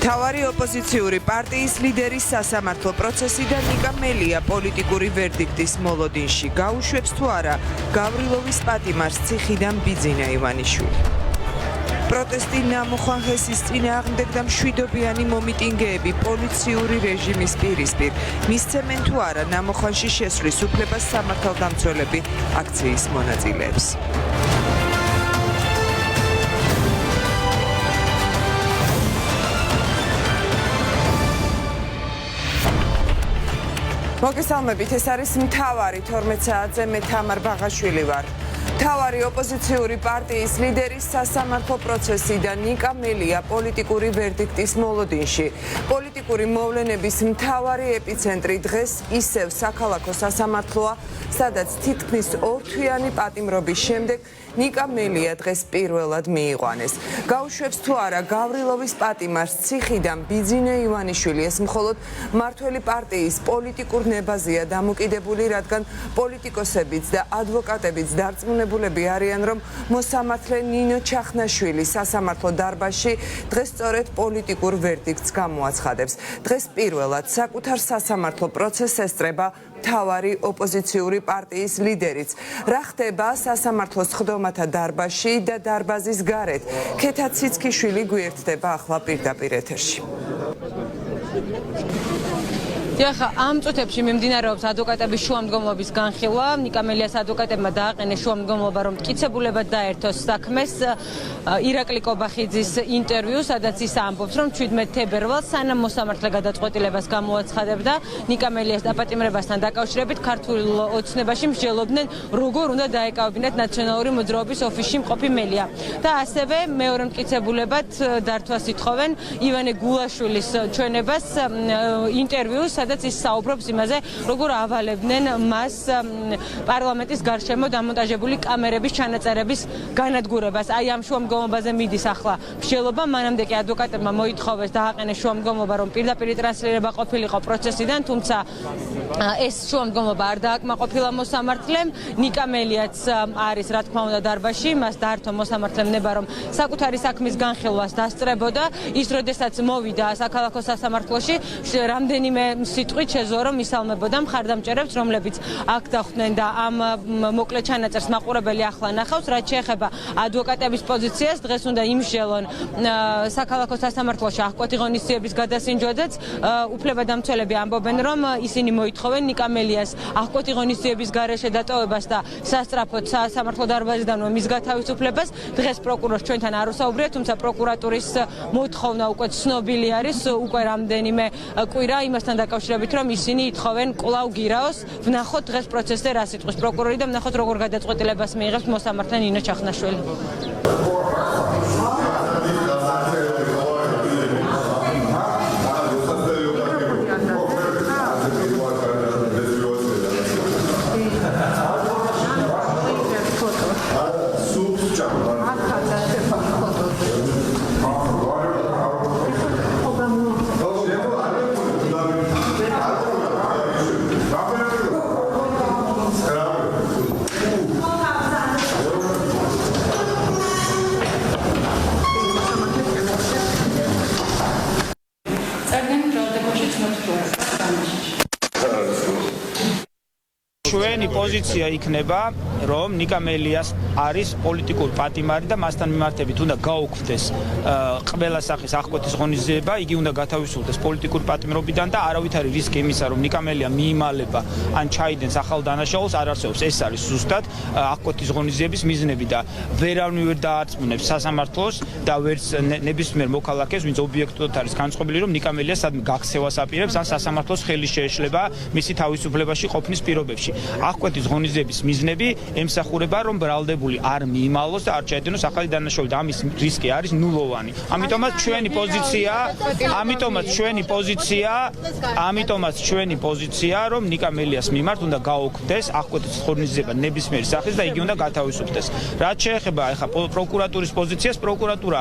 მთავარი ოპოზიციური პარტიის ლიდერის სასამართლო პროცესიდან ნიკა მელია პოლიტიკური ვერდიქტის მოლოდინში გაუშვებს თუ არა გავრილოვის პატიმარს ციხიდან ბიძინა ივანიშვილი. პროტესტი ნამუხან ჰესის წინააღმდეგ და მშვიდობიანი მომიტინგეები პოლიციური რეჟიმის პირისპირ მისცემენ თუ არა ნამუხანში შესვლის უფლებას სამართალდამცველები აქციის მონაწილეებს. მოგესალმებით, ეს არის მთავარი 12 საათზე მე თამარ ბაღაშვილი ვარ. მთავარი ოპოზიციური პარტიის ლიდერის სასამართლო პროცესიდან ნიკა მელია პოლიტიკური ვერდიქტის მოლოდინში. პოლიტიკური მოვლენების მთავარი ეპიცენტრი დღეს ისევ საქალაქო სასამართლოა, სადაც თითქმის ორთვიანი პატიმრობის შემდეგ ნიკა მელია დღეს პირველად მიიყვანეს. გაუშვებს თუ არა გავრილოვის პატიმარს ციხიდან ბიძინა ივანიშვილი, ეს მხოლოდ მართველი პარტიის პოლიტიკურ ნებაზეა დამოკიდებული, რადგან პოლიტიკოსებიც და ადვოკატებიც დარწმუნებულები არიან, რომ მოსამართლე ნინო ჩახნაშვილი სასამართლო დარბაზში დღეს სწორედ პოლიტიკურ ვერდიქტს გამოაცხადებს. დღეს პირველად საკუთარ სასამართლო პროცესს ესწრება მთავარი ოპოზიციური პარტიის ლიდერიც. რა ხდება სასამართლოს ხდომათა დარბაზში და დარბაზის გარეთ? ქეთა ციცქიშვილი გვერდდება ახლა პირდაპირ ეთერში. Diaxa, am წუთებში მიმდინარეობს ადვოკატების შუამდგომლობის განხილვა. ნიკა მელიას ადვოკატებმა დააყენეს შუამდგომლობა, რომ მტკიცებულებად დაერთოს საქმეს. ირაკლი კობახიძის ინტერვიუ, სადაც ის ამბობს, რომ 17 თებერვალს სანამ მოსამართლე გადაწყვეტილებას გამოაცხადებდა ნიკა მელიას დაპატიმრებასთან დაკავშირებით ქართულ ოცნებაში მსჯელობდნენ, როგორ უნდა დაეკავებინათ ნაციონალური მოძრაობის ოფისში მყოფი მელია. და ასევე მეორე მტკიცებულებად დართვას ითხოვენ ივანე გულაშვილის ჩვენებას ინტერვიუს, სადაც ის საუბრობს იმაზე, როგორ ავალებდნენ მას პარლამენტის გარშემო დამონტაჟებული კამერების ჩანაწერების განადგურებას. აი ამ შუამდგომობაზე მიდის ახლა მსჯელობა, მანამდე კი ადვოკატებმა მოითხოვეს დააყენეს შუამდგომობა, რომ პირდაპირ ტრანსლირება ყოფილიყო პროცესიდან, თუმცა ეს შუამდგომობა არ დააკმაყოფილა მოსამართლემ. ნიკა მელიაც არის, რა თქმა უნდა, დარბაზში, მას დაართო მოსამართლემ ნება, რომ საკუთარი საქმის განხილვას დასწრებოდა. ის როდესაც მოვიდა საქალაქო სასამართლოში, რამდენიმე სიტყვით შეზღუდვა, რომ ისალმებოდა მხარდამჭერებს, რომლებიც აქ დახვდნენ და ამ მოკლე ჩანაწერს მაყურებელი ახლა ნახავს. რაც შეეხება ადვოკატების პოზიციას, დღეს უნდა იმსჯელონ საქალაქო სასამართლოში აღკვეთი ღონისძიების გადასინჯვადაც. უფლებადამცველები ამბობენ, რომ ისინი მოითხოვენ ნიკა მელიას აღკვეთი ღონისძიების გარეშე დატოვებას და სასწრაფოდ სასამართლო დარბაზიდანვე მის გათავისუფლებას. დღეს პროკურორს ჩვენთან არ უსაუბრია, თუმცა პროკურატურის მოთხოვნა უკვე ცნობილი არის, უკვე რამდენიმე კვირა იმასთან დაკავშირებით, რომ ისინი ითხოვენ კვლავ გირაოს. ვნახოთ დღეს პროცესზე რა სიტყვის პროკურორი და ვნახოთ როგორ გადაწყვეტილებას მიიღებს მოსამართლე ნინო ჩახნაშვილი. ჩვენი პოზიცია იქნება, რომ ნიკა მელიას არის პოლიტიკური პატიმარი და მასთან მიმართებით უნდა გაუქმდეს ყველა სახის აღკვეთის ღონისძიება, იგი უნდა გათავისუფლდეს პოლიტიკური პატიმრობიდან და არავითარი რისკი იმისა, რომ ნიკა მელია მიიმალება ან ჩაიდენს ახალ დანაშაულს არ არსებობს. ეს არის ზუსტად აღკვეთის ღონისძიების მიზნები და ვერავინ ვერ დაარწმუნებს სასამართლოს და ვერც ნებისმიერ მოქალაქეს, ვინც ობიექტურად არის განწყობილი, რომ ნიკა მელია სადმე გაქცევას აპირებს ან სასამართლოს ხელი შეეშლება მისი თავისუფლებაში ყოფნის პირობებში. აღკვეთის ღონისძიების მიზნები ემსახურება, რომ ბრალდებული არ მიიმალოს და არ ჩაედენოს ახალი დანაშაული და ამის რისკი არის ნულოვანი. ამიტომაც ჩვენი პოზიცია, რომ ნიკა მელიას მიმართ უნდა გაუქმდეს აღკვეთის ღონისძიება ნებისმიერი სახის და იგი უნდა გათავისუფლდეს. რაც შეეხება ახლა პროკურატურის პოზიციას, პროკურატურა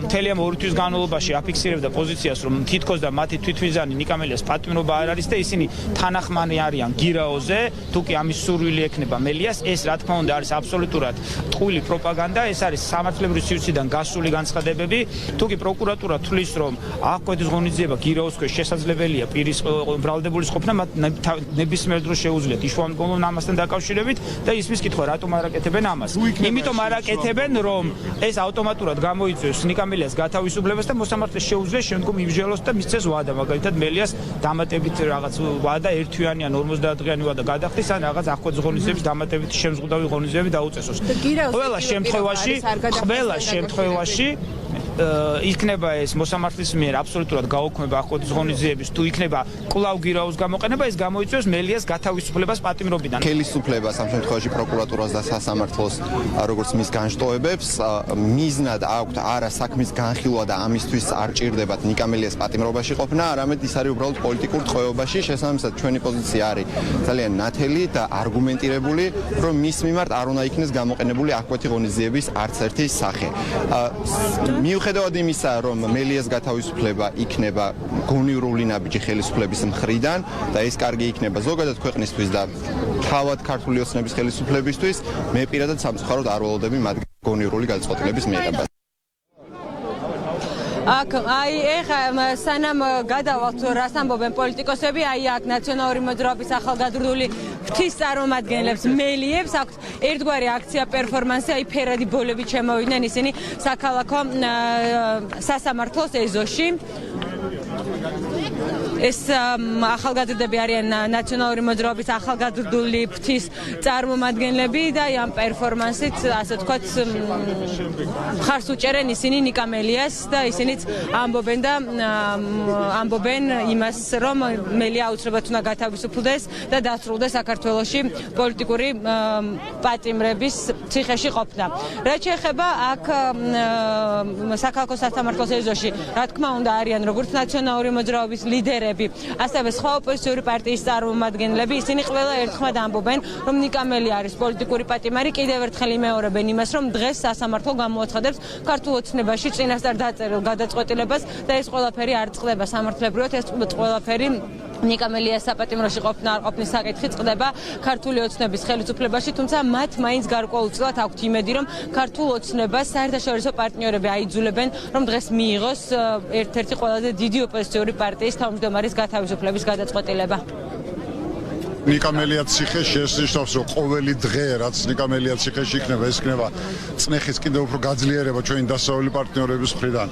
მთელი ამ 2 თვის განმავლობაში აფიქსირებდა პოზიციას, რომ თითქოს და მათი თვითმიზანი ნიკა მელიას პატიმრობა არ არის და ისინი თანახმანი არიან გირაოზე თუ კი ამის სურვილი ექნება მელიას, ეს რა თქმა უნდა არის აბსოლუტურად ტყუილი პროპაგანდა, ეს არის სამართლებრივი სივრციდან გასული განცხადებები. თუ კი პროკურატურა თვლის, რომ აღკვეთის ღონისძიება გირაოს ქვეშ შესაძლებელია პირის ბრალდებულის ყოფნა, მათ ნებისმიერ დროს შეუძლიათ იშუამდგომლობენ ამასთან დაკავშირებით და ისმის კითხვა, რატომ არ აკეთებენ ამას. იმიტომ არ აკეთებენ, რომ ეს ავტომატურად გამოიწვევს ნიკა მელიას გათავისუფლებას და მოსამართლეს შეუძლია შემდგომ იმსჯელოს და მისცეს ვადა, მაგალითად მელიას დამატებით რაღაც ვადა 1 თვიანი ან 50 დღიანი ვადა გადახდის ან რაღაც აღკვეთის ღონისძიების დამატებით შემზღუდავი ღონისძიები დაუწესოს. ყველა შემთხვევაში იქნება ეს მოსამართლის მიერ აბსოლუტურად გაუქმება აღკვეთის ღონისძიების, თუ იქნება კვლავ გირაოს გამოყენება, ეს გამოიწვევს მელიას გათავისუფლებას პატიმრობიდან. ხელისუფლებას ამ შემთხვევაში პროკურატურას და სასამართლოს როგორც მის განშტოებებს მიზნად აქვთ არა საქმის განხილვა და ამისთვის არ ჭირდებათ ნიკა მელიას პატიმრობაში ყოფნა, არამედ ის არის უბრალოდ პოლიტიკურ ტყვეობაში. შესაბამისად ჩვენი პოზიცია არის ძალიან ნათელი და არგუმენტირებული, რომ მის მიმართ არ უნდა იქნეს გამოყენებული აღკვეთი ღონისძიების არც ერთი სახე. მიუხედავად იმისა, რომ მელიას გათავისუფლება იქნება გონივრული ნაბიჯი ხელისუფლების მხრიდან და ეს კარგი იქნება ზოგადად ქვეყნისთვის და თავად ქართული ოცნების ხელისუფლებისთვის, მე პირადად სამწუხაროდ არ ველოდები მათ გონივრული გადაწყვეტილების მიღებას. ეხა სანამ გადავალთ რას ამბობენ პოლიტიკოსები, აქ ნაციონალური მოძრაობის ახალგაზრდული ფრთის წარმომადგენლებს მელიებს აქვთ ერთგვარი აქცია პერფორმანსი, ფერადი ბოლებით შემოვიდნენ ისინი საქალაქო სასამართლოს ეზოში. ეს ახალგაზრდები არიან ნაციონალური მოძრაობის ახალგაზრდული ფრთის წარმომადგენლები და ამ პერფორმანსით, ასე ვთქვათ, მხარს უჭერენ ისინი ნიკა მელიას და ისინიც ამბობენ იმას, რომ მელია აუცილებლად უნდა გათავისუფლდეს და დასრულდეს საქართველოში პოლიტიკური პატიმრების ციხეში ყოფნა. რაც შეეხება აქ საქალაქო სასამართლოს ეზოში, რა თქმა უნდა არიან როგორც ნაციონალური მოძრაობის ლიდერები, ასევე სხვა ოპოზიციური პარტიის წარმომადგენლები, ისინი ყველა ერთხმად ამბობენ, რომ ნიკა მელია არის პოლიტიკური პატიმარი, კიდევ ერთხელ იმეორებენ იმას, რომ დღეს სასამართლო გამოაცხადებს ქართულ ოცნებაში წინასწარ დაწერილ გადაწყვეტილებას და ეს ყველაფერი არ წყდება სამართლებრივად, ეს ყველაფერი ნიკა მელიას საპატიმროში ყოფნა არ ყოფნის საკითხი წყდება ქართული ოცნების ხელისუფლებაში, თუმცა მათ მაინც გარკვეულწილად აქვთ იმედი, რომ ქართულ ოცნებას საერთაშორისო პარტნიორები აიძულებენ, რომ დღეს მიიღოს ერთ-ერთი ყველაზე დიდი ოპოზიციური პარტიის თავმჯდომარის გათავისუფლების გადაწყვეტილება. ნიკა მელიას ციხე შეესნიშნავს, რომ ყოველი დღე, რაც ნიკა მელიას ციხეში იქნება, ეს იქნება წნეხის კიდევ უფრო გაძლიერება ჩვენი დასავლელი პარტნიორების მხრიდან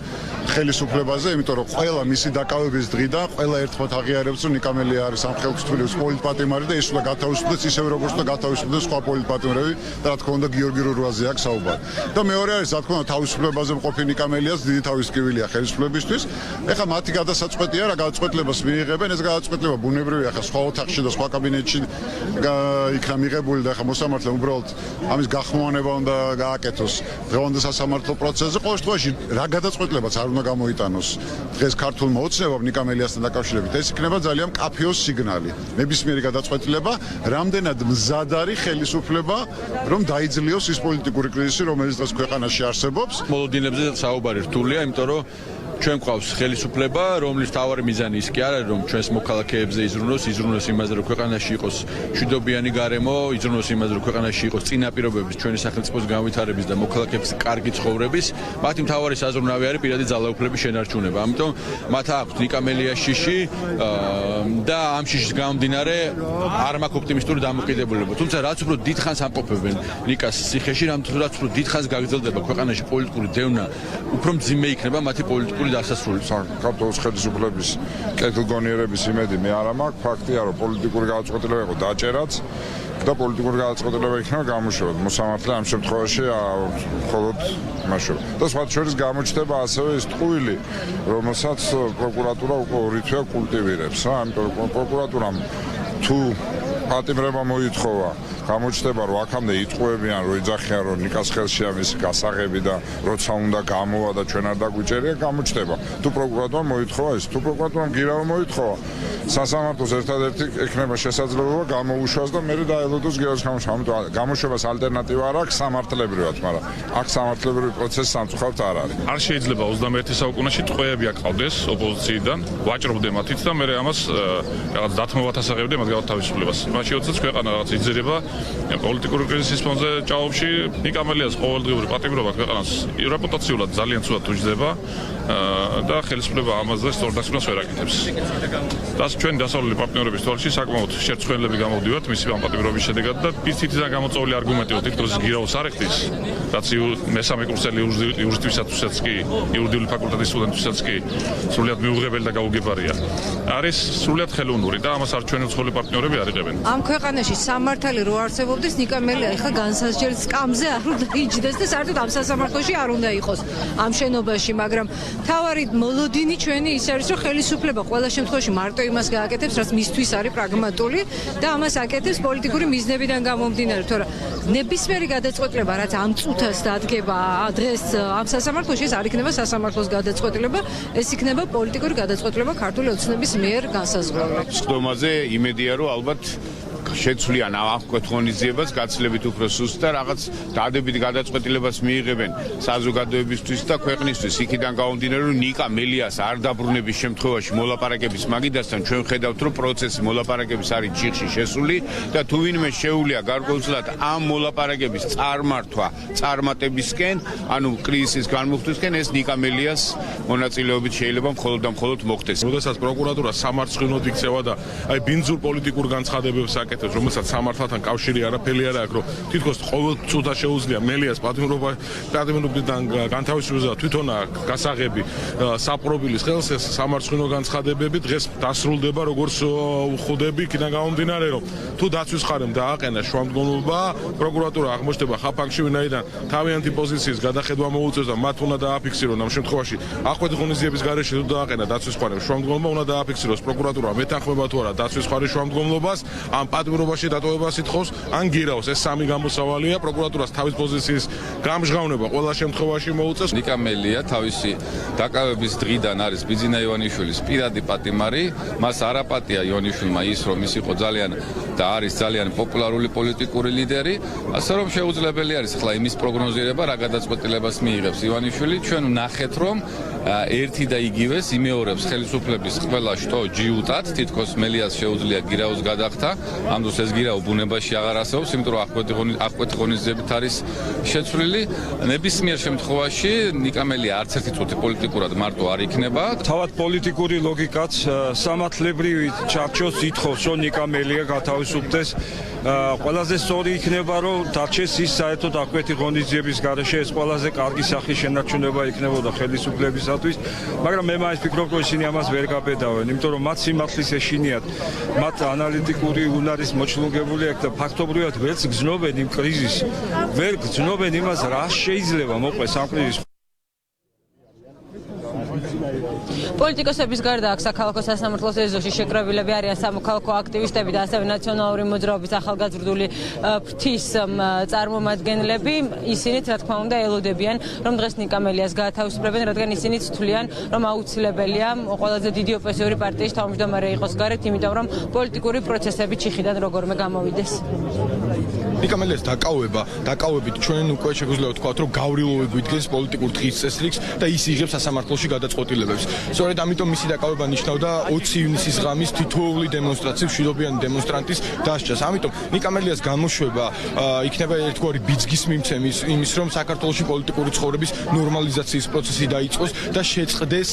ხელისუფლებაზე, იმიტომ რომ ყველა მისი დაკავების დღიდან ყველა ერთმანეთ აღიარებს, რომ ნიკა მელია არის ამ ხელისუფლების პოლიტპატიმარი და ის უნდა გათავისუფლდეს ისევე როგორც უნდა გათავისუფლდეს სხვა პოლიტპატიმრები და რა თქმა უნდა გიორგი რურვაზე აქვს საუბარი. და მეორე არის, რა თქმა უნდა, თავისუფლებაზე მყოფი ნიკა მელიას დიდი თავისკივილია ხელისუფლებისთვის. ეხლა მათი გადასაწყვეტია რა გადაწყვეტილებას მიიღებენ, ეს გადაწყვეტილება ბუნებრივია, ხა სხვა ოთახში და სხვა კაბინეტში იქნა მიღებული და ახლა მოსამართლემ უბრალოდ ამის გახმოვანება უნდა გააკეთოს დღევანდელ სასამართლო პროცესზე. ყოველ შემთხვევაში რა გადაწყვეტილებაც არ უნდა გამოიტანოს დღეს ქართულმა ოცნებამ ნიკა მელიასთან დაკავშირებით, ეს იქნება ძალიან მკაფიო სიგნალი. ნებისმიერი გადაწყვეტილება რამდენად მზად არის ხელისუფლება, რომ დაიძლიოს ის პოლიტიკური კრიზისი, რომელიც დღეს ქვეყანაში არსებობს. მოლოდინებზე საუბარი რთულია, იმიტომ რომ ჩვენ გვყავს ხელისუფლება, რომლის მთავარი მიზანი ის კი არ არის, რომ ჩვენს მოქალაქეებზე იზრუნოს იმაზე, რომ ქვეყანაში იყოს მშვიდობიანი გარემო, იზრუნოს იმაზე, რომ ქვეყანაში იყოს წინაპირობების ჩვენი სახელმწიფოს განვითარების და მოქალაქეების კარგი ცხოვრების. მათი მთავარი საზრუნავი არის პირადი ძალაუფლების შენარჩუნება. ამიტომ მათ აქვთ ნიკა მელიას შიში და ამ შიშის გამომდინარე არ მაქვს ოპტიმისტური დამოკიდებულება. თუმცა რაც უფრო დიდხანს ამყოფებენ ნიკას ციხეში, რაც უფრო დიდხანს გაგრძელდება ქვეყანაში პოლიტიკური დევნა, უფრო მძიმე იქნება მათი პოლიტიკური დასასრული. საქართველოს ხელისუფლების კეთილგონიერების იმედი მე არ მაქვს. ფაქტია, რომ პოლიტიკური გადაწყვეტილება იყო დაჭერაც და პოლიტიკური გადაწყვეტილება იქნება გამოშვება. მოსამართლე ამ შემთხვევაში მხოლოდ მაშინ. და სხვა შორის გამოჩნდება ასევე ის ტყუილი, რომელსაც პროკურატურა უკვე ორი თვეა კულტივირებს. ამიტომ პროკურატურამ თუ პატიმრება მოითხოვა გამოჩნდება რომ აქამდე იტყუებიან რომ იძახიან რომ ნიკას ხელშია მისი გასაღები და როცა უნდა გამოვა და ჩვენ არ დაგვიჭერია გამოჩნდება თუ პროკურატურამ მოითხოვა ეს თუ პროკურატურამ გირავა მოითხოვა სასამართლოს ერთადერთი ექნება შესაძლებლობა გამოუშვას და მე დაელოდოს გირავის გამოშვას გამოშვებას ალტერნატივა არ აქვს სამართლებრივად მაგრამ აქ სამართლებრივი პროცესი სამწუხაროდ არ არის არ შეიძლება 21 საუკუნეში ტყვეები აკავდეს ოპოზიციიდან ვაჭრობდე მათით და მე ამას რაღაც დათმობათ ასაღებდე მათ თავისუფლებას მაშინ როდესაც ქვეყანა რაღაც იძერება პოლიტიკური კრიზისის ფონზე ჭაობში ნიკა მელიას ყოველდღიური პატიმრობა ქვეყანას რეპუტაციულად ძალიან ცუდად უჯდება და ხელისუფლება ამაზე სწორ დასკვნას ვერ აკეთებს. და ჩვენი დასავლელი პარტნიორების თვალში საკმაოდ შერწყმელები გამოვდივართ მისი ამ პატიმრობის შედეგად და პისტითიდან გამოწვეული არგუმენტი რომ თითქოს გირაოს არ ეხდის რაც მესამე კურსელი იურისტებისათვისაც კი იურიდიული ფაკულტეტის სტუდენტებისაც კი სრულიად მიუღებელი და გაუგებარია. არის სრულიად ხელოვნური და ამას არ ჩვენი უცხოელი პარტნიორები არ იღებენ. ამ ქვეყანაში სამართალი რო არსებობდეს ნიკა მელია ეხლა განსაზღვრულ სკამზე არ უნდა იჯდეს და საერთოდ ამ სასამართლოში არ უნდა იყოს ამ შენობაში, მაგრამ თავარი მოლოდინი ჩვენი ის არის რომ ხელისუფლება ყველა შემთხვევაში მარტო იმას გააკეთებს, რაც მისთვის არის პრაგმატული და ამას აკეთებს პოლიტიკური მიზნებიდან გამომდინარე, თორემ ნებისმიერი გადაწყვეტილება, რაც ამ წუთას დადგება დღეს ამ სასამართლოში, ეს არ იქნება სასამართლოს გადაწყვეტილება, ეს იქნება პოლიტიკური გადაწყვეტილება ქართული ოცნების მიერ განსაზღვრული. სხდომაზე იმედია რომ ალბათ შეცვლიან ამ კეთღონისძიებას გაცილებით უფრო სუსტ და რაღაც დადებით გადაწყვეტილებას მიიღებენ საზოგადოებისთვის და ქვეყნისთვის იქიდან გამომდინარე რომ ნიკა მელიას არ დაბრუნების შემთხვევაში მოლაპარაკების მაგიდასთან ჩვენ ხედავთ რომ პროცესი მოლაპარაკების არის ჯიხში შესული და თუ ვინმე შეუძლია გარკვეულწილად ამ მოლაპარაკების წარმართვა წარმატებისკენ ანუ კრიზისის განმუხტვისკენ ეს ნიკა მელიას მონაწილეობით შეიძლება მხოლოდ და მხოლოდ მოხდეს. როდესაც პროკურატურა სამარცხინოდ იქცევა და აი ბინძურ პოლიტიკურ განცხადებებს აკეთებს რომელსაც სამართალთან კავშირი არაფერი არ აქვს, რომ თითქოს ყოველ წუთა შეუძლია მელიას პატიმრობიდან განთავისუფლება და თვითონ გასაღები საპრობილის ხელს ეს სამარცხინო განცხადებები დღეს დასრულდება როგორც უხუდები იქიდან გამომდინარე, რომ თუ დაცვის ხარემ დააყენა შუამდგომლობა, პროკურატურა აღმოჩნდება ხაფანგში, ვინაიდან თავიანთი პოზიციის გადახედვა მოუწევს და მათ უნდა დააფიქსირონ ამ შემთხვევაში ახვედი ღონისძიების გარეშე თუ დააყენა დაცვის ხარემ შუამდგომლობა, უნდა დააფიქსიროს პროკურატურა მეთანხმება თუ არა დაცვის ხარის შუამდგომლობას ამ პატიმრობაში დატოვებას ითხოვს ან გირაოს. ეს სამი გამოსავალია პროკურატურას თავის პოზიციის გამჟღავნება ყველა შემთხვევაში მოუწევს. ნიკა მელია თავისი დაკავების დღიდან არის ბიძინა ივანიშვილის პირადი პატიმარი. მას არ აპატია ივანიშვილმა ის რომ ის იყო ძალიან და არის ძალიან პოპულარული პოლიტიკური ლიდერი, ასე რომ შეუძლებელი არის ახლა იმის პროგნოზირება რა გადაწყვეტილებას მიიღებს ივანიშვილი. ჩვენ ვნახეთ რომ ერთი და იგივეს იმეორებს ხელისუფლების ყველა შტო ჯიუტად, თითქოს მელიას შეუძლია გირაოს გადახდა. ამ დროს ეს გირაო ბუნებაში აღარ არსებობს, იმიტომ რომ აღკვეთი ღონისძიებით არის შეცვლილი. ნებისმიერ შემთხვევაში ნიკა მელია არც ერთი წუთი პოლიტიკურად მარტო არ იქნება. თავად პოლიტიკური ლოგიკაც სამართლებრივი ჩარჩოს ითხოვს, რომ ნიკა მელია გათავისუფლდეს. ყველაზე სწორი იქნება, რომ დარჩეს ის საერთოდ აღკვეთი ღონისძიების გარეშე ეს ყველაზე კარგი სახის შენარჩუნება იქნებოდა ხელისუფლებისათვის, მაგრამ მე მაინც ვფიქრობ, რომ ისინი ამას ვერ გაბედავენ, იმიტომ რომ მათ სიმართლის ეშინიათ, მათ ანალიტიკური უნარის მოჩლუნგებული აქვს და ფაქტობრივად ვერც გრძნობენ იმ კრიზისს, ვერ გრძნობენ იმას, რა შეიძლება მოყვეს ამ კრიზისს. პოლიტიკოსების გარდა აქ საქალაქო სასამართლოს ეზოში შეკრებილები არიან სამოქალაქო აქტივისტები და ასევე ნაციონალური მოძრაობის ახალგაზრდული ფრთის წარმომადგენლები. ისინიც რა თქმა უნდა ელოდებიან რომ დღეს ნიკა მელიას გაათავისუფლებენ, რადგან ისინიც თვლიან რომ აუცილებელია ყველაზე დიდი ოპოზიციური პარტიის თავმჯდომარე იყოს გარეთ, იმიტომ რომ პოლიტიკური პროცესები ჩიხიდან როგორმე გამოვიდეს. ნიკა მელიას დაკავებით ჩვენ უკვე შეგვიძლია ვთქვათ რომ გავრილოვებო იდგენს პოლიტიკურ დღის წესრიგს და ის იღებს სასამართლოში გადაწყვეტილებებს. სწორედ ამიტომ მისი დაკავება ნიშნავდა 20 ივნისის ღამის თითოეული დემონსტრაციის მშვიდობიანი დემონსტრანტის დასჯას. ამიტომ ნიკა მელიას გამოშვება იქნება ერთგვარი ბიძგის მიმცემი იმის რომ საქართველოში პოლიტიკური ცხოვრების ნორმალიზაციის პროცესი დაიწყოს და შეწყდეს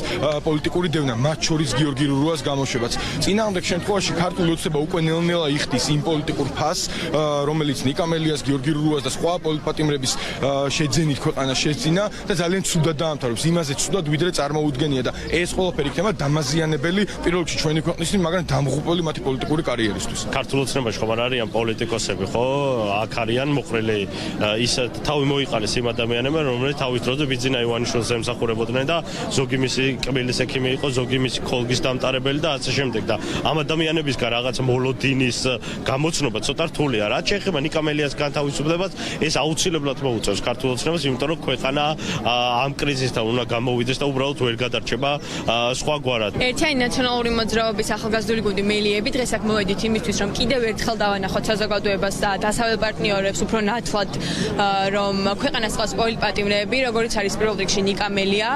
პოლიტიკური დევნა, მათ შორის გიორგი რურუას გამოშვებაც. წინააღმდეგ შემთხვევაში ქართული ოცნება უკვე ნელ-ნელა იხდის იმ პოლიტიკურ ფასს, რომელიც ნიკა მელიას, გიორგი რურუას და სხვა პოლიტპატიმრების შეძენით ქვეყანა შეძინა და ძალიან ცუდად დაამთავრებს, იმაზე ცუდად ვიდრე წარმოუდგენია და ეს ყველაფერი იქნება დამაზიანებელი პირველ რიგში ჩვენი ქვეყნისთვის, მაგრამ დამღუპველი მათი პოლიტიკური კარიერისთვის. ქართულ ოცნებაში ხომ არ არიან პოლიტიკოსები, ხო? აქ არიან მოყრილი ის თავი მოიყარეს იმ ადამიანებმა, რომლებიც თავის დროზე ბიძინა ივანიშვილს ემსახურებოდნენ და ზოგი მისი კბილის ექიმი იყო, ზოგი მისი ქოლგის დამტარებელი და ასე შემდეგ და ამ ადამიანებისგან რაღაც მოლოდინის გამოცნობა ცოტა რთულია. რაც შეეხება ნიკა მელიას განთავისუფლებას, ეს აუცილებლად მოუწევს ქართულ ოცნებას, იმიტომ რომ ქვეყანა ამ კრიზისთან უნდა გამოვიდეს და უბრალოდ ვერ გადარჩება სხვაგვარად. ერთიანი ნაციონალური მოძრაობის ახალგაზრდული გუნდი მელიები დღეს აქ მოვედით იმისთვის, რომ კიდევ ერთხელ დავანახოთ საზოგადოებას და დასავლელ პარტნიორებს უფრო ნათლად, რომ ქვეყანას ყავს პოლიტპატიმრები, როგორიც არის პირველ რიგში ნიკა მელია.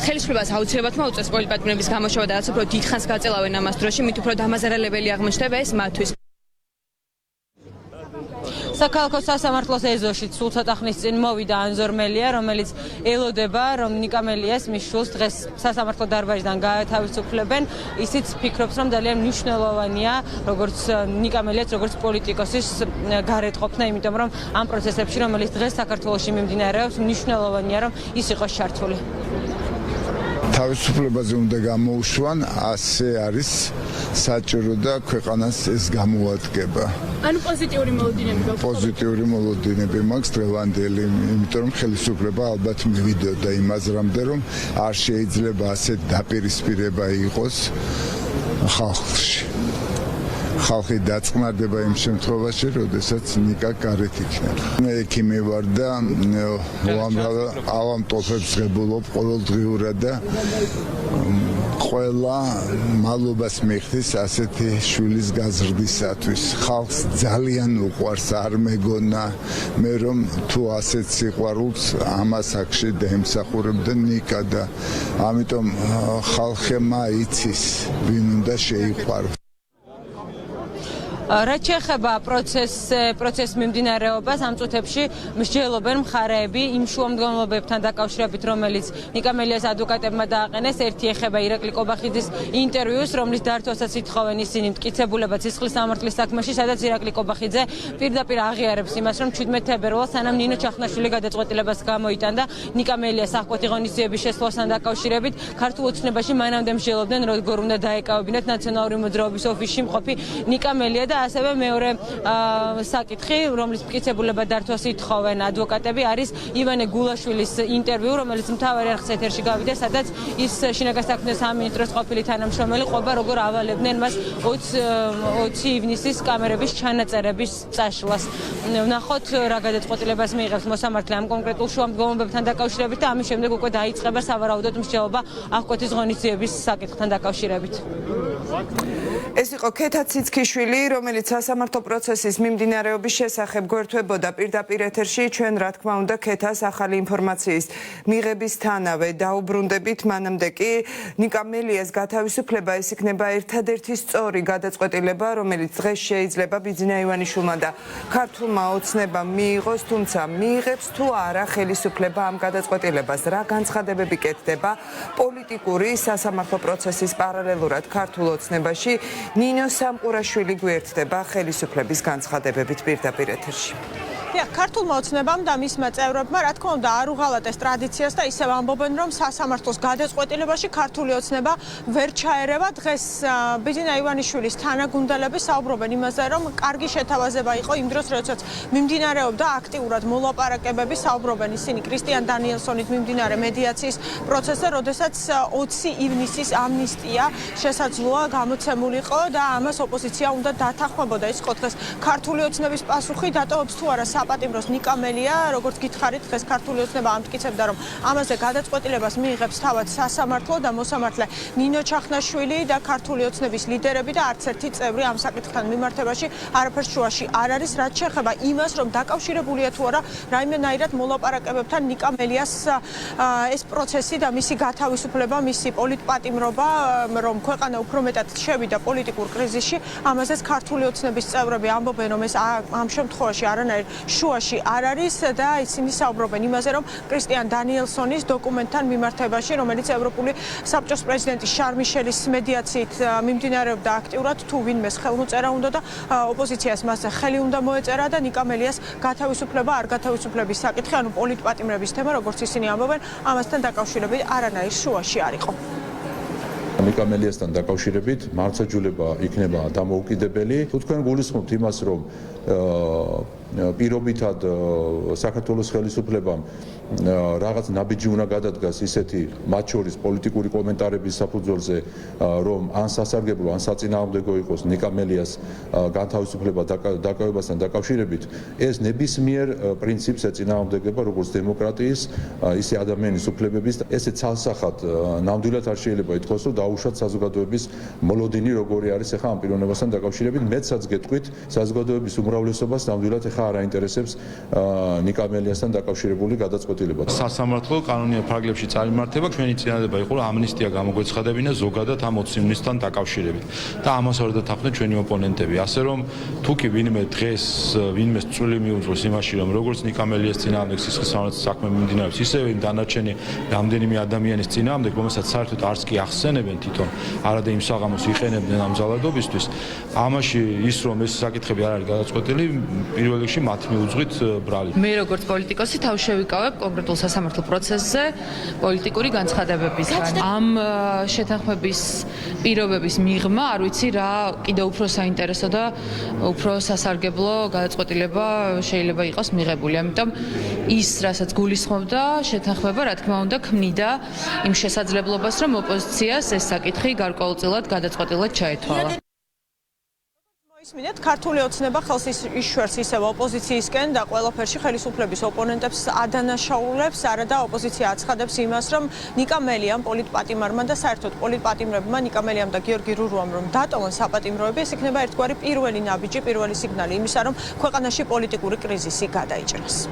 ხელისუფლებას აუცილებლად მოუწევს პოლიტპატიმრების გამოშვება და რაც უფრო დიდხანს გაწელავენ ამას დროში, მით უფრო დამაზარალებელი აღმოჩნდება ეს მათთვის. საქალაქო სასამართლოს ეზოში სულ ცოტა ხნის წინ მოვიდა ანზორ მელია, რომელიც ელოდება, რომ ნიკა მელიას მის შვილს დღეს სასამართლო დარბაზიდან გაათავისუფლებენ. ისიც ფიქრობს, რომ ძალიან მნიშვნელოვანია, როგორც ნიკა მელიაც, როგორც პოლიტიკოსის გარეთ ყოფნა, იმიტომ რომ ამ პროცესებში, რომელიც დღეს საქართველოში მიმდინარეობს, მნიშვნელოვანია, რომ ის იყოს ჩართული. თავისუფლებაზე უნდა გამოუშვან, ასე არის საჭირო და ქვეყანას ეს გამოადგება. ანუ პოზიტიური მოლოდინები გაქვს. პოზიტიური მოლოდინები მაქვს დღევანდელი, იმიტომ რომ ხელისუფლება ალბათ მივიდოდა იმაზრამდე, რომ არ შეიძლება ასე დაპირისპირება იყოს ხალხში. ხალხი დაწყნარდება იმ შემთხვევაში, როდესაც ნიკა გარეთ იქნება. მე ექიმი ვარ და ავამტოფებს ღებულობ ყოველდღიურად და ყველა მადლობას მიხდის ასეთი შვილის გაზრდისათვის. ხალხს ძალიან უყვარს, არ მეგონა მე რომ თუ ასეთ სიყვარულს ამას აქში დაემსახურებდა ნიკა და ამიტომ ხალხმა იცის ვინ უნდა შეიყვაროს. რაც შეეხება პროცესს მიმდინარეობას, ამ წუთებში მსჯელობენ მხარეები იმ შუამდგომლობებთან დაკავშირებით, რომელიც ნიკა მელიას ადვოკატებმა დააყენეს. ერთი ეხება ირაკლი კობახიძის ინტერვიუს, რომლის დართვასაც ითხოვენ ისინი მტკიცებულება ცისხლის სამართლის საქმეში, სადაც ირაკლი კობახიძე პირდაპირ აღიარებს იმას, რომ 17 თებერვალს სანამ ნინო ჩახნაშვილი გადაწყვეტილებას გამოიტანდა ნიკა მელიას აღკვეთი ღონისძიების შესვლასთან დაკავშირებით, ქართულ ოცნებაში მანამდე მსჯელობდნენ, როგორ უნდა დაეკავებინათ ნაციონალური მოძრაობის ოფისში მყოფი ნიკა მელია და ასევე მეორე საკითხი, რომლის მტკიცებულება დართვას ითხოვენ ადვოკატები, არის ივანე გულაშვილის ინტერვიუ, რომელიც მთავარ არხის ეთერში გავიდა, სადაც ის შინაგან საქმეთა სამინისტროს ყოფილი თანამშრომელი ყოფა, როგორ ავალებდნენ მას 20 ივნისის კამერების ჩანაწერების წაშლას. ვნახოთ რა გადაწყვეტილებას მიიღებს მოსამართლე ამ კონკრეტულ შუამდგომლობებთან დაკავშირებით და ამის შემდეგ უკვე დაიწყება სავარაუდოდ მსჯელობა აღკვეთის ღონისძიების საკითხთან დაკავშირებით. ეს იყო ქეთა ციცქიშვილი, რომელიც სასამართლო პროცესის მიმდინარეობის შესახებ გვერდთვებოდა პირდაპირ ეთერში. ჩვენ რა თქმა უნდა ქეთას ახალი ინფორმაციის მიღებისთანავე დაუბრუნდებით. მანამდე კი ნიკა მელიას გათავისუფლება ეს იქნება ერთადერთი სწორი გადაწყვეტილება, რომელიც დღეს შეიძლება ბიძინა ივანიშვილმა და ქართულმა ოცნებამ მიიღოს, თუმცა მიიღებს თუ არა ხელისუფლება ამ გადაწყვეტილებას, რა განცხადებები კეთდება პოლიტიკური სასამართლო პროცესის პარალელურად ქართულ ოცნებაში. ნინო სამყურაშვილი გვერდდება ხელისუფლების განცხადებებით პირდაპირ ეთერში. ქართულმა ოცნებამ და მისმა წევრებმა რა თქმა უნდა არ უღალატეს ტრადიციას და ისევ ამბობენ, რომ სასამართლოს გადაწყვეტილებაში ქართული ოცნება ვერ ჩაერევა. დღეს ბიძინა ივანიშვილის თანაგუნდელები საუბრობენ იმაზე, რომ კარგი შეთავაზება იყო იმ დროს, როდესაც მიმდინარეობდა აქტიურად მოლაპარაკებები, საუბრობენ ისინი კრისტიან დანიელსონით მიმდინარე მედიაციის პროცესზე, როდესაც 20 ივნისის ამნისტია შესაძლოა გამოცემულიყო და ამას ოპოზიცია უნდა დათანხმებოდა. ის იყო დღეს ქართული ოცნების პასუხი, დატოვებს თუ არა საპატიმროს ნიკა მელია, როგორც გითხარით, დღეს ქართული ოცნება ამტკიცებდა, რომ ამაზე გადაწყვეტილებას მიიღებს თავად სასამართლო და მოსამართლე ნინო ჩახნაშვილი და ქართული ოცნების ლიდერები და არც ერთი წევრი ამ საკითხთან მიმართებაში არაფერს შუაში არ არის, რაც შეეხება იმას, რომ დაკავშირებულია თუ არა რაიმენაირად მოლაპარაკებებთან ნიკა მელიას ეს პროცესი და მისი გათავისუფლება, მისი პოლიტპატიმრობა, რომ ქვეყანა უფრო მეტად შევიდა პოლიტიკურ კრიზისში, ამაზეც ქართული ოცნების წევრები ამბობენ, რომ ეს ამ შემთხვევაში არანაირ შუაში არ არის და ისინი საუბრობენ იმაზე, რომ კრისტიან დანიელსონის დოკუმენტთან მიმართებაში, რომელიც ევროპული საბჭოს პრეზიდენტის შარლ მიშელის მედიაციით მიმდინარეობდა აქტიურად, თუ ვინმეს ხელმოწერა უნდა და ოპოზიციას მასზე ხელი უნდა მოეწერა და ნიკა მელიას გათავისუფლება, არ გათავისუფლების საკითხი, ანუ პოლიტპატიმრების თემა, როგორც ისინი ამბობენ, ამასთან დაკავშირებით არანაირ შუაში არ იყო. ნიკამელიასთან დაკავშირებით მართლმსაჯულება იქნება დამოუკიდებელი. თუ თქვენ გულისხმობთ იმას, რომ პირობითად საქართველოს ხელისუფლებამ რაღაც ნაბიჯი უნდა გადადგას ისეთი მათ შორის პოლიტიკური კომენტარების საფუძველზე, რომ ან სასარგებლო, ან საწინააღმდეგო იყოს ნიკამელიას განთავისუფლება დაკავებასთან დაკავშირებით, ეს ნებისმიერ პრინციპს ეწინააღმდეგება, როგორც დემოკრატიის, ისე ადამიანის უფლებების. ესე ცალსახად ნამდვილად არ შეიძლება ითქვას, რომ დაუშვათ საზოგადოების მოლოდინი, როგორი არის ახლა ამ პიროვნებასთან დაკავშირებით. მეცაც გეტყვით, საზოგადოების უმრავლესობას ნამდვილად ახლა არ აინტერესებს ნიკამელიასთან დაკავშირებული გადაწყვეტილება. სასამართლო კანონიერ ფარგლებში წარიმართება, ჩვენი წინადადება იყო, რომ ამნისტია გამოგვეცხადებინა ზოგადად ამ 20 ივნისთან დაკავშირებით და ამას არ დათანხმდნენ ჩვენი ოპონენტები. ასე რომ თუ კი ვინმე დღეს ვინმეს წვლილი მიუძღვის იმაში, რომ როგორც ნიკამელიას წინააღმდეგ სისხლისმღერლის საქმე მიმდინარეობს, ისევე იმ დანარჩენი რამდენიმე ადამიანის წინააღმდეგ, რომელსაც საერთოდ არც კი ახსენებენ თვითონ, არადა იმ საღამოს იყენებდნენ ამ ძალადობისთვის, ამაში ის რომ ეს საკითხები არ არის გადაწყვეტილი, პირველ რიგში მათ მიუძღვით ბრალი. მე როგორც პოლიტიკოსი თავ შევიკავებ კონკრეტულ სასამართლო პროცესზე პოლიტიკური განცხადებებისგან. ამ შეთანხმების პირობების მიღმა, არ ვიცი რა, კიდევ უფრო საინტერესო და უფრო სასარგებლო გადაწყვეტილება შეიძლება იყოს მიღებული. ამიტომ ის, რასაც გულისხმობდა შეთანხმება, რა თქმა უნდა, ქმნიდა იმ შესაძლებლობას, რომ ოპოზიციას ეს საკითხი გარკვეულწილად გადაწყვეტილად ჩაეთვალა. ისმინეთ, ქართული ოცნება ხელს იშვერს ისევ ოპოზიციისკენ და ყველაფერში ხელისუფლების ოპონენტებს ადანაშაულებს, არადა ოპოზიცია აცხადებს იმას, რომ ნიკამელიამ პოლიტპატიმარმა და საერთოდ პოლიტპატიმრებმა ნიკამელიამ და გიორგი რურუამ რომ დატოვონ საპატიმროები, ეს იქნება ერთგვარი პირველი ნაბიჯი, პირველი სიგნალი იმისა, რომ ქვეყანაში პოლიტიკური კრიზისი გადაიჭრას.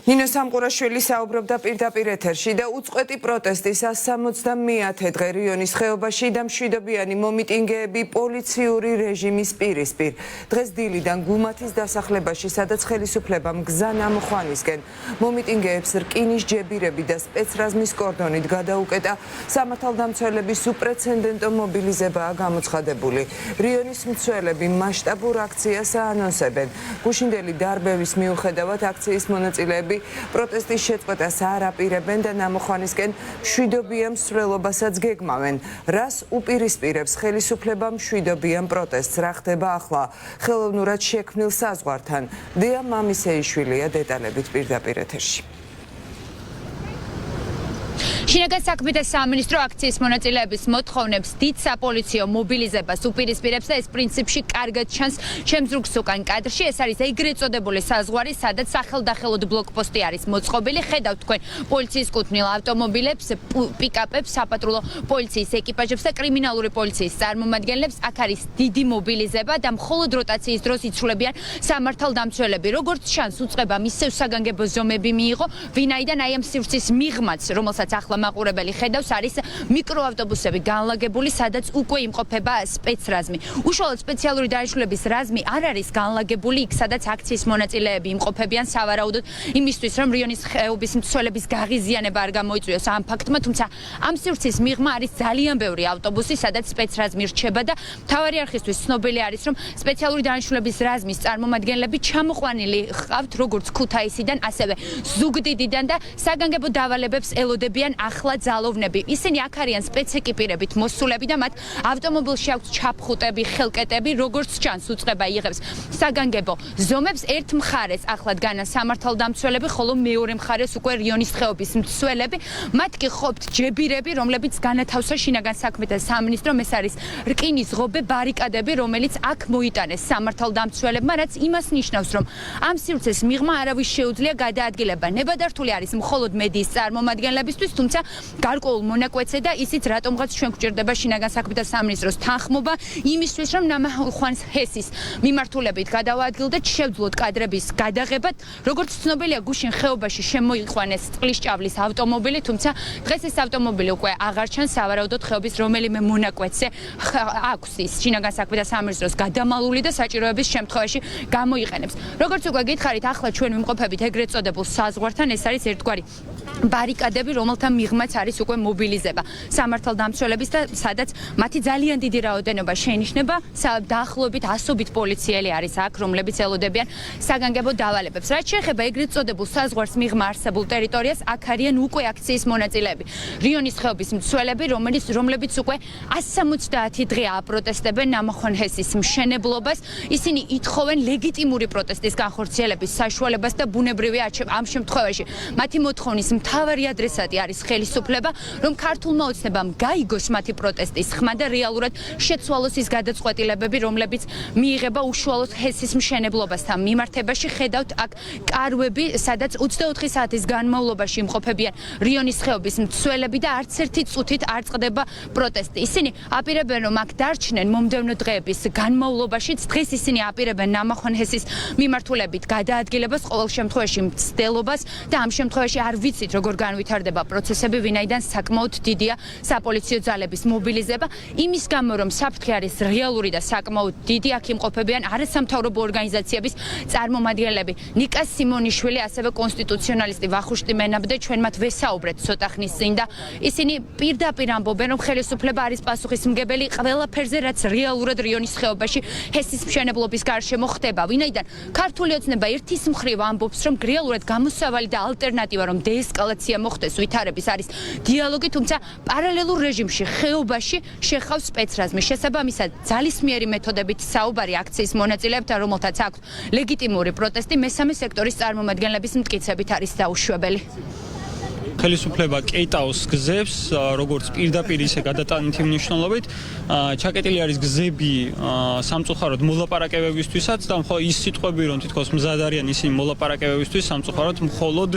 ნინო სამყურაშვილი საუბრობდა პირდაპირ ეთერში და უწყვეტი პროტესტი 170 დღე რიონის ხეობაში და მშვიდობიანი მომიტინგეები პოლიციური რეჟიმის პირისპირ. დღეს დილიდან გუმათის დასახლებაში, სადაც ხელისუფლებამ გზა ნამუხვანისკენ მომიტინგეებს რკინის ჯებირები და სპეცრაზმის კორდონით გადაუკეტა, სამართალდამცველების უპრეცედენტო მობილიზებაა გამოცხადებული. რიონის მცველები მასშტაბურ აქციას აანონსებენ. გუშინდელი დარბევის მიუხედავად აქციის მონაწილეები პროტესტის შეწყვეტას არ აპირებენ და ნამუხვანისკენ მშვიდობიან მსვლელობასაც გეგმავენ. რას უპირისპირებს ხელისუფლება მშვიდობიან პროტესტს? რა ხდება ახლა ხელოვნურად შექმნილ საზღვართან? დია მამისეიშვილია დეტალებით პირდაპირ ეთერში. შინაგან საქმეთა სამინისტრო აქციის მონაწილეების მოთხოვნებს დიდ საპოლიციო მობილიზებას უპირისპირებს და ეს პრინციპში კარგად ჩანს ჩემს რუქს უკან კადრში. ეს არის ეგრეთ წოდებული საზღვარი, სადაც სახელდახელოდ ბლოკპოსტი არის მოწყობილი. ხედავთ თქვენ პოლიციის კუთვნილ ავტომობილებს, პიკაპებს, საპატრულო პოლიციის ეკიპაჟებს და კრიმინალური პოლიციის წარმომადგენლებს. აქ არის დიდი მობილიზება და მხოლოდ როტაციის დროს იცვლებიან სამართალდამცველები. როგორც ჩანს, უწყებამ ისევ საგანგებო ზომები მიიღო, ვინაიდან აი ამ სივრცის მიღმაც, რომელსაც ახლა მაყურებელი ხედავს, არის მიკროავტობუსები განლაგებული, სადაც უკვე იმყოფება სპეცრაზმი. უშუალოდ სპეციალური დანიშნულების რაზმი არ არის განლაგებული იქ, სადაც აქციის მონაწილეები იმყოფებიან, სავარაუდოდ იმისთვის, რომ რიონის ხეობის მცველების გაღიზიანება არ გამოიწვიოს ამ ფაქტმა, თუმცა ამ სივრცის მიღმა არის ძალიან ბევრი ავტობუსი, სადაც სპეცრაზმი რჩება და მთავარი არხისთვის ცნობილი არის, რომ სპეციალური დანიშნულების რაზმის წარმომადგენლები ჩამოყვანილი ჰყავთ როგორც ქუთაისიდან, ასევე ზუგდიდიდან და საგანგებო დავალებებს ელოდებიან ახლა ძალოვნები. ისინი აქ არიან სპეცეკიპირებით მოსულები და მათ ავტომობილში აქვთ ჩაფხუტები, ხელკეტები, როგორც ჩანს უწყება იღებს საგანგებო ზომებს. ერთ მხარეს ახლა დგანან სამართალდამცველები, ხოლო მეორე მხარეს უკვე რიონის ხეობის მცველები. მათ კი ყოფთ ჯებირები, რომლებიც განათავსა შინაგან საქმეთა სამინისტრომ. ეს არის რკინის ღობე, ბარიკადები, რომელიც აქ მოიტანეს სამართალდამცველებმა, რაც იმას ნიშნავს, რომ ამ სივრცეს მიღმა არავის შეუძლია გადაადგილება. ნებადართული არის მხოლოდ მედიის წარმომადგენლებისთვის, თუმცა გარკვეულ მონაკვეთზე და ისიც რატომღაც ჩვენ გვჭირდება შინაგან საქმეთა სამინისტროს თანხმობა იმისთვის, რომ ნამუხვანს ჰესის მიმართულებით გადავაადგილდეთ, შევძლოთ კადრების გადაღებად. როგორც ცნობილია, გუშინ ხეობაში შემოიყვანეს წყლის ჭავლის ავტომობილი, თუმცა დღეს ეს ავტომობილი უკვე აღარ ჩანს, სავარაუდოდ ხეობის რომელიმე მონაკვეთზე აქვს ის შინაგან საქმეთა სამინისტროს გადამალული და საჭიროების შემთხვევაში გამოიყენებს. როგორც უკვე გითხარით, ახლა ჩვენ ვიმყოფებით ეგრეთ წოდებულ საზღვართან, ეს არის ერთგვარი ბარიკადები, რომელთა მიღმაც არის უკვე მობილიზება სამართალდამცველების და სადაც მათი ძალიან დიდი რაოდენობა შეინიშნება, დაახლოებით 100-ით პოლიციელი არის აქ, რომლებიც ელოდებიან საგანგებო დავალებებს. რაც შეეხება ეგრეთ წოდებულ საზღვარს მიღმა არსებულ ტერიტორიას, აქ არიან უკვე აქციის მონაწილეები. რიონის ხეობის მცველები, რომლებიც უკვე 170 დღე აპროტესტებენ ნამახვან ჰესის მშენებლობას. ისინი ითხოვენ ლეგიტიმური პროტესტის განხორციელების საშუალებას და ბუნებრივია ამ შემთხვევაში მათი მოთხოვნის მთავარი ადრესატი არის ხელისუფლება, რომ ქართულმა ოცნებამ გაიგოს მათი პროტესტის ხმა და რეალურად შეცვალოს ის გადაწყვეტილებები, რომლებიც მიიღება უშუალოდ ჰესის მშენებლობასთან მიმართებაში. ხედავთ აქ კარვები, სადაც 24 საათის განმავლობაში იმყოფებიან რიონის ხეობის მცველები და არც ერთი წუთით არ წყდება პროტესტი. ისინი აპირებენ, რომ აქ დარჩნენ მომდევნო დღეების განმავლობაშიც. დღეს ისინი აპირებენ ნამახვან ჰესის მიმართულებით გადაადგილებას, ყოველ შემთხვევაში მცდელობას და ამ შემთხვევაში არ ვიცით, როგორ განვითარდება პროცესები, ვინაიდან საკმაოდ დიდია საპოლიციო ძალების მობილიზება. იმის გამო, რომ საფრთხე არის რეალური და საკმაოდ დიდი, აქ იმყოფებიან არასამთავრობო ორგანიზაციების წარმომადგენლები. ნიკა სიმონიშვილი, ასევე კონსტიტუციონალისტი ვახუშტი მენაბდე, ჩვენ მათ ვესაუბრეთ ცოტა ხნის წინ და ისინი პირდაპირ ამბობენ, რომ ხელისუფლება არის პასუხისმგებელი ყველაფერზე, რაც რეალურად რიონის ხეობაში ჰესის მშენებლობის გარშემო ხდება. ვინაიდან ქართული ოცნება ერთის მხრივ ამბობს, რომ რეალურად გამოსავალი და ალტერნატივა, რომ დეესკალაცია მოხდეს, ვითარების არის დიალოგი, თუმცა პარალელურ რეჟიმში ხეობაში შეხავს სპეცრაზმი. შესაბამისად, ძალისმიერი მეთოდებით საუბარი აქციის მონაწილეებთან, რომელთაც აქვთ ლეგიტიმური პროტესტი, მესამე სექტორის წარმომადგენლების მტკიცებით არის დაუშვებელი. ხელისუფლება კეიტაოს გზებს, როგორც პირდაპირ ისე გადატანითი მნიშვნელობით, ჩაკეტილი არის გზები სამწუხაროდ მოლაპარაკებებისთვისაც და მხოლოდ ის სიტყვები, რომ თითქოს მზად არიან ისინი მოლაპარაკებებისთვის, სამწუხაროდ მხოლოდ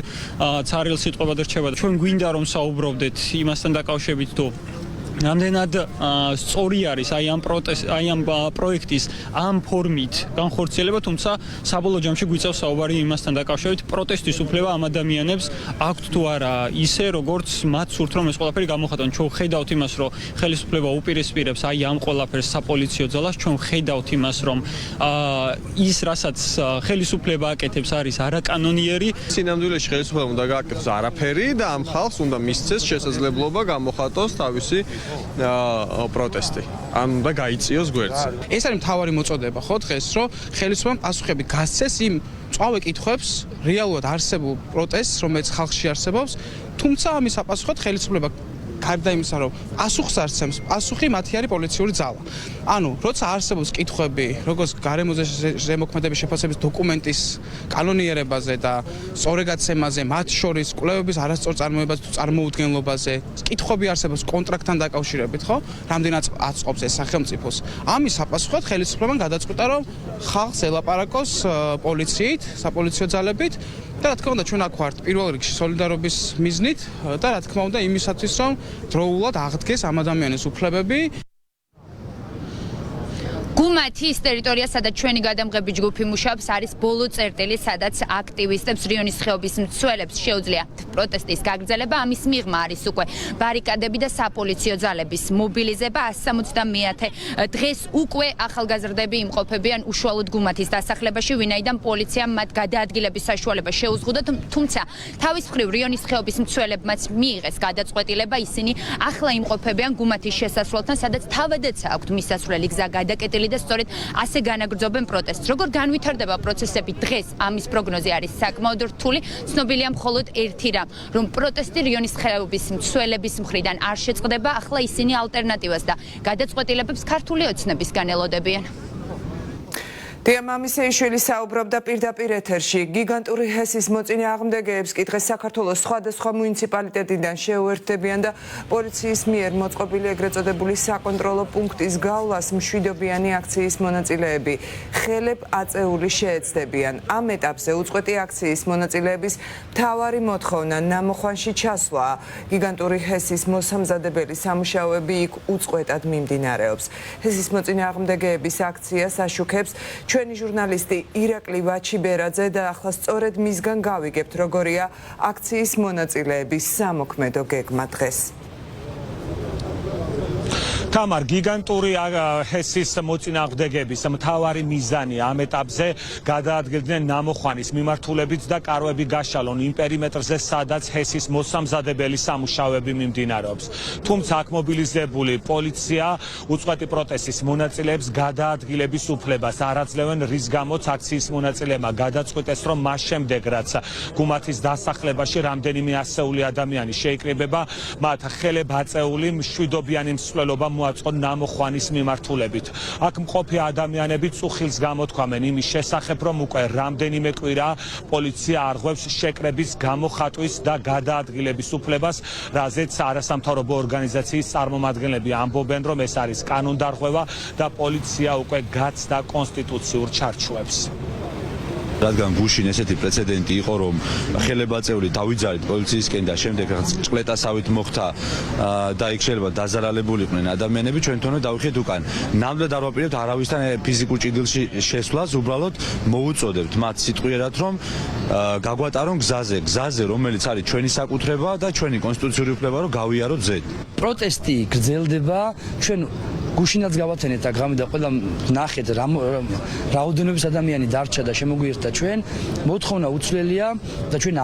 ცარიელ სიტყვებად რჩება. ჩვენ გვინდა რომ საუბრობდეთ იმასთან დაკავშირებით, თუ რამდენად სწორი არის აი ამ პროექტის ამ ფორმით განხორციელება, თუმცა საბოლოო ჯამში გვიწევს საუბარი იმასთან დაკავშირებით, პროტესტის უფლება ამ ადამიანებს აქვთ თუ არა ისე, როგორც მათ სურთ, რომ ეს ყველაფერი გამოხატონ. ჩვენ ვხედავთ იმას, რომ ხელისუფლება უპირისპირებს აი ამ ყველაფერს საპოლიციო ძალას, ჩვენ ვხედავთ იმას, რომ ის, რასაც ხელისუფლება აკეთებს, არის არაკანონიერი. სინამდვილეში ხელისუფლება უნდა გააკეთოს არაფერი და ამ ხალხს უნდა მისცეს შესაძლებლობა გამოხატოს თავისი პროტესტი. ან უნდა გაიწიოს გვერდზე. ეს არის მთავარი მოწოდება, ხო, დღეს, რომ ხელისუფლებამ პასუხები გასცეს იმ წვავე კითხვებს, რეალურად არსებულ პროტესტს, რომელიც ხალხში არსებობს, თუმცა ამის საპასუხოდ ხელისუფლება გარდა იმისა, რომ პასუხს არცემს, პასუხი მათი არის პოლიციური ძალა. ანუ, როცა არსებობს კითხვები, როგორც გარემოზე ზემოქმედების შეფასების დოკუმენტის კანონიერებაზე და სწორეგაცემაზე, მათ შორის კვლევების არასწორ წარმოებაზე თუ წარმოუდგენლობაზე, კითხვები არსებობს კონტრაქტთან დაკავშირებით, ხო? რამდენად აწყობს ეს სახელმწიფოს. ამის საპასუხოდ ხელისუფლებამ გადაწყვიტა, რომ ხალხს ელაპარაკოს პოლიციით, საპოლიციო ძალებით და რა თქმა უნდა ჩვენ აქ ვართ პირველ რიგში სოლიდარობის მიზნით და რა თქმა უნდა იმისათვის რომ დროულად აღდგეს ამ ადამიანის უფლებები. გუმათის ტერიტორია, სადაც ჩვენი გადამღები ჯგუფი მუშაობს, არის ბოლო წერტილი, სადაც აქტივისტებს რიონის ხეობის მცველებს შეუძლიათ პროტესტის გაგრძელება. ამის მიღმა არის უკვე ბარიკადები და საპოლიციო ძალების მობილიზება. 170 დღეს უკვე ახალგაზრდები იმყოფებიან უშუალოდ გუმათის დასახლებაში, ვინაიდან პოლიციამ მათ გადაადგილების საშუალება შეუზღუდა, თუმცა თავის მხრივ რიონის ხეობის მცველებმაც მიიღეს გადაწყვეტილება, ისინი ახლა იმყოფებიან გუმათის შესასვლელთან, სადაც თავადაც აქვთ მისასვლელი გზა გადაკეტილი და სწორედ ასე განაგრძობენ პროტესტს. როგორ განვითარდება პროცესები დღეს, ამის პროგნოზი არის საკმაოდ რთული. ცნობილია მხოლოდ ერთი რამ, რომ პროტესტი რიონის ხეობის მცველების მხრიდან არ შეწყდება, ახლა ისინი ალტერნატივას და გადაწყვეტილებებს ქართული ოცნებისგან ელოდებიან. დია მამისეიშვილი საუბრობდა პირდაპირ ეთერში. გიგანტური ჰესის მოწინე აღმდეგეებს კი დღეს საქართველოს სხვადასხვა მუნიციპალიტეტიდან შეუერთდებიან და პოლიციის მიერ მოწყობილი ეგრეთ წოდებული საკონტროლო პუნქტის გავლას მშვიდობიანი აქციის მონაწილეები ხელებ აწეული შეეცდებიან. ამ ეტაპზე უწყვეტი აქციის მონაწილეების მთავარი მოთხოვნა ნამოხვანში ჩასვლაა. გიგანტური ჰესის მოსამზადებელი სამუშაოები იქ უწყვეტად მიმდინარეობს. ჰესის მოწინე აღმდეგეების აქციას აშუქებს ჩვენი ჟურნალისტი ირაკლი ვაჩიბერაძე და ახლა სწორედ მისგან გავიგებთ, როგორია აქციის მონაწილეების სამოქმედო გეგმა დღეს. თამარ გიგანტური ჰესის მოწინააღმდეგების მთავარი მიზანი ამ ეტაპზე გადაადგილდნენ ნამოხვანის მიმართულებით და კარვები გაშალონ იმ პერიმეტრზე, სადაც ჰესის მოსამზადებელი სამუშაოები მიმდინარეობს. თუმცა აქ მობილიზებული პოლიცია უწყვეტი პროტესტის მონაწილეებს გადაადგილების უფლებას არ აძლევენ, რის გამოც აქციის მონაწილეებმა გადაწყვიტეს, რომ მას შემდეგ, რაც გუმათის დასახლებაში რამდენიმე ასეული ადამიანი შეიკრიბება, მათ ხელებ აწეული მშვიდობიანი მსვლელობა მოაწყონ ნამოხვანის მიმართულებით. აქ მყოფი ადამიანები წუხილს გამოთქვამენ იმის შესახებ, რომ უკვე რამდენიმე კვირა პოლიცია არღვევს შეკრების გამოხატვის და გადაადგილების უფლებას, რაზეც არასამთავრობო ორგანიზაციის წარმომადგენლები ამბობენ, რომ ეს არის კანონდარღვევა და პოლიცია უკვე გაცდა კონსტიტუციურ ჩარჩოებს. რადგან გუშინ ესეთი პრეცედენტი იყო, რომ ხელებაწეული დავიძარით პოლიციისკენ და შემდეგ რაღაც ჭყლეტასავით მოხდა და იქ შეიძლება დაზარალებულიყვნენ ადამიანები, ჩვენ თვითონ დავიხეთ უკან. ნამდვილად არ ვაპირებთ არავისთან ფიზიკურ ჭიდილში შესვლას, უბრალოდ მოუწოდებთ მათ სიტყვიერად, რომ გაგვატარონ გზაზე, რომელიც არის ჩვენი საკუთრება და ჩვენი კონსტიტუციური უფლება, რომ გავიაროთ ზედ. პროტესტი გრძელდება, ჩვენ გუშინაც გავათენეთ და გამიდა ყველა ნახეთ რაოდენობის ადამიანი დარჩა და შემოგვიერთდა ჩვენ, მოთხოვნა უცვლელია და ჩვენ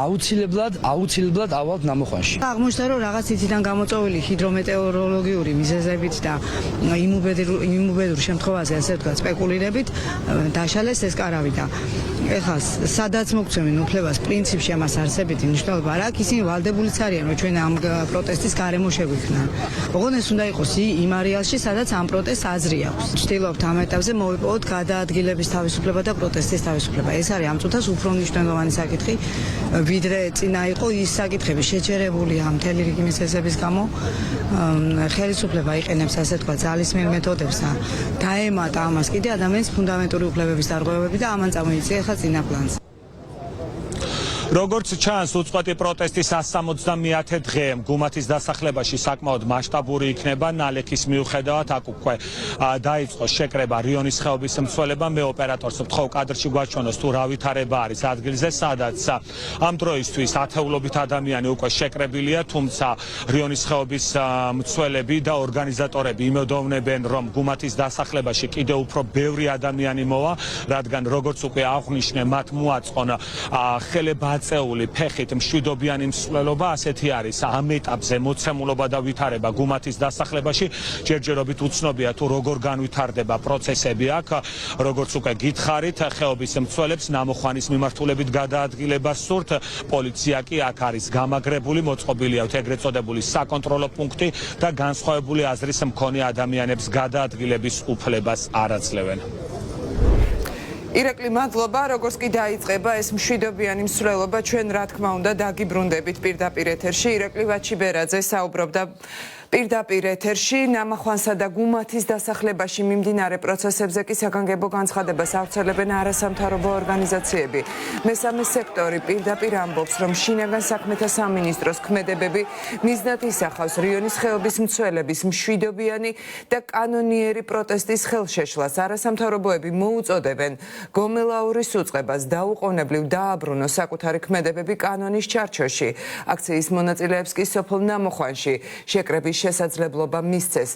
აუცილებლად ავალთ ნამოხვანში. აღმოჩნდა, რომ რაღაც იციდან გამოწვეული ჰიდრომეტეოროლოგიური მიზეზებით და იმუბედურ შემთხვევაზე, ასე ვთქვათ, სპეკულირებით დაშალეს ეს კარავი და ეხლა სადაც მოგცემენ უფლებას, პრინციპში ამას არსებითი მნიშვნელობა არ აქვს, ისინი ვალდებულიც არიან, რომ ჩვენ ამ პროტესტის გარემო შეგვიქმნან. ოღონდ ეს უნდა იყოს იმ არეალში, სადაც ამ პროტესტს აზრი აქვს. ვცდილობთ ამ ეტაპზე მოვიპოვოთ გადაადგილების თავისუფლება და პროტესტის თავისუფლება. ეს არის ამ წუთას უფრო მნიშვნელოვანი საკითხი, ვიდრე წინა იყო ის საკითხები შეჩერებულია მთელი რიგი მიზეზების გამო. ხელისუფლება იყენებს, ასე ვთქვათ, ძალისმიერ მეთოდებს და დაემატა ამას კიდე ადამიანის ფუნდამენტური უფლებების დარღვევები და ამან წამოიწია ახლა წინა პლანზე. როგორც ჩანს, უწყვეტი პროტესტის 170-ე დღე გუმათის დასახლებაში საკმაოდ მასშტაბური იქნება. ნალექის მიუხედავად აქ უკვე დაიწყო შეკრება რიონის ხეობის მცველებმა. მე ოპერატორს ვთხოვ კადრში გვაჩვენოს თუ რა ვითარება არის ადგილზე, სადაც ამ დროისთვის ათეულობით ადამიანი უკვე შეკრებილია, თუმცა რიონის ხეობის მცველები და ორგანიზატორები იმედოვნებენ, რომ გუმათის დასახლებაში კიდევ უფრო ბევრი ადამიანი მოვა, რადგან როგორც უკვე აღვნიშნე, მათ მოაწყონ ხელება აწეული ფეხით მშვიდობიანი მსვლელობა, ასეთი არის ამ ეტაპზე მოცემულობა და ვითარება გუმათის დასახლებაში. ჯერჯერობით უცნობია თუ როგორ განვითარდება პროცესები აქ. როგორც უკვე გითხარით, ხეობის მცველებს ნამოხვანის მიმართულებით გადაადგილებას სურთ. პოლიცია კი აქ არის გამაგრებული, მოწყობილი აქვს ეგრეთ წოდებული საკონტროლო პუნქტი და განსხვავებული აზრის მქონე ადამიანებს გადაადგილების უფლებას არ აძლევენ. ირაკლი, მადლობა. როგორც კი დაიწყება ეს მშვიდობიანი მსვლელობა, ჩვენ რა თქმა უნდა დაგიბრუნდებით პირდაპირ ეთერში. ირაკლი ვაჩიბერაძე საუბრობდა პირდაპირ ეთერში ნამახვანსა და გუმათის დასახლებაში მიმდინარე პროცესებზე კი საგანგებო განცხადებას ავრცელებენ არასამთავრობო ორგანიზაციები. მესამე სექტორი პირდაპირ ამბობს, რომ შინაგან საქმეთა სამინისტროს ქმედებები მიზნად ისახავს რიონის ხეობის მცველების მშვიდობიანი და კანონიერი პროტესტის ხელშეშლას. არასამთავრობოები მოუწოდებენ გომელაურის უწყებას დაუყოვნებლივ დააბრუნოს საკუთარი ქმედებები კანონის ჩარჩოში. აქციის მონაწილეებს კი სოფელ ნამოხვანში შეკრების შესაძლებლობა მისცეს.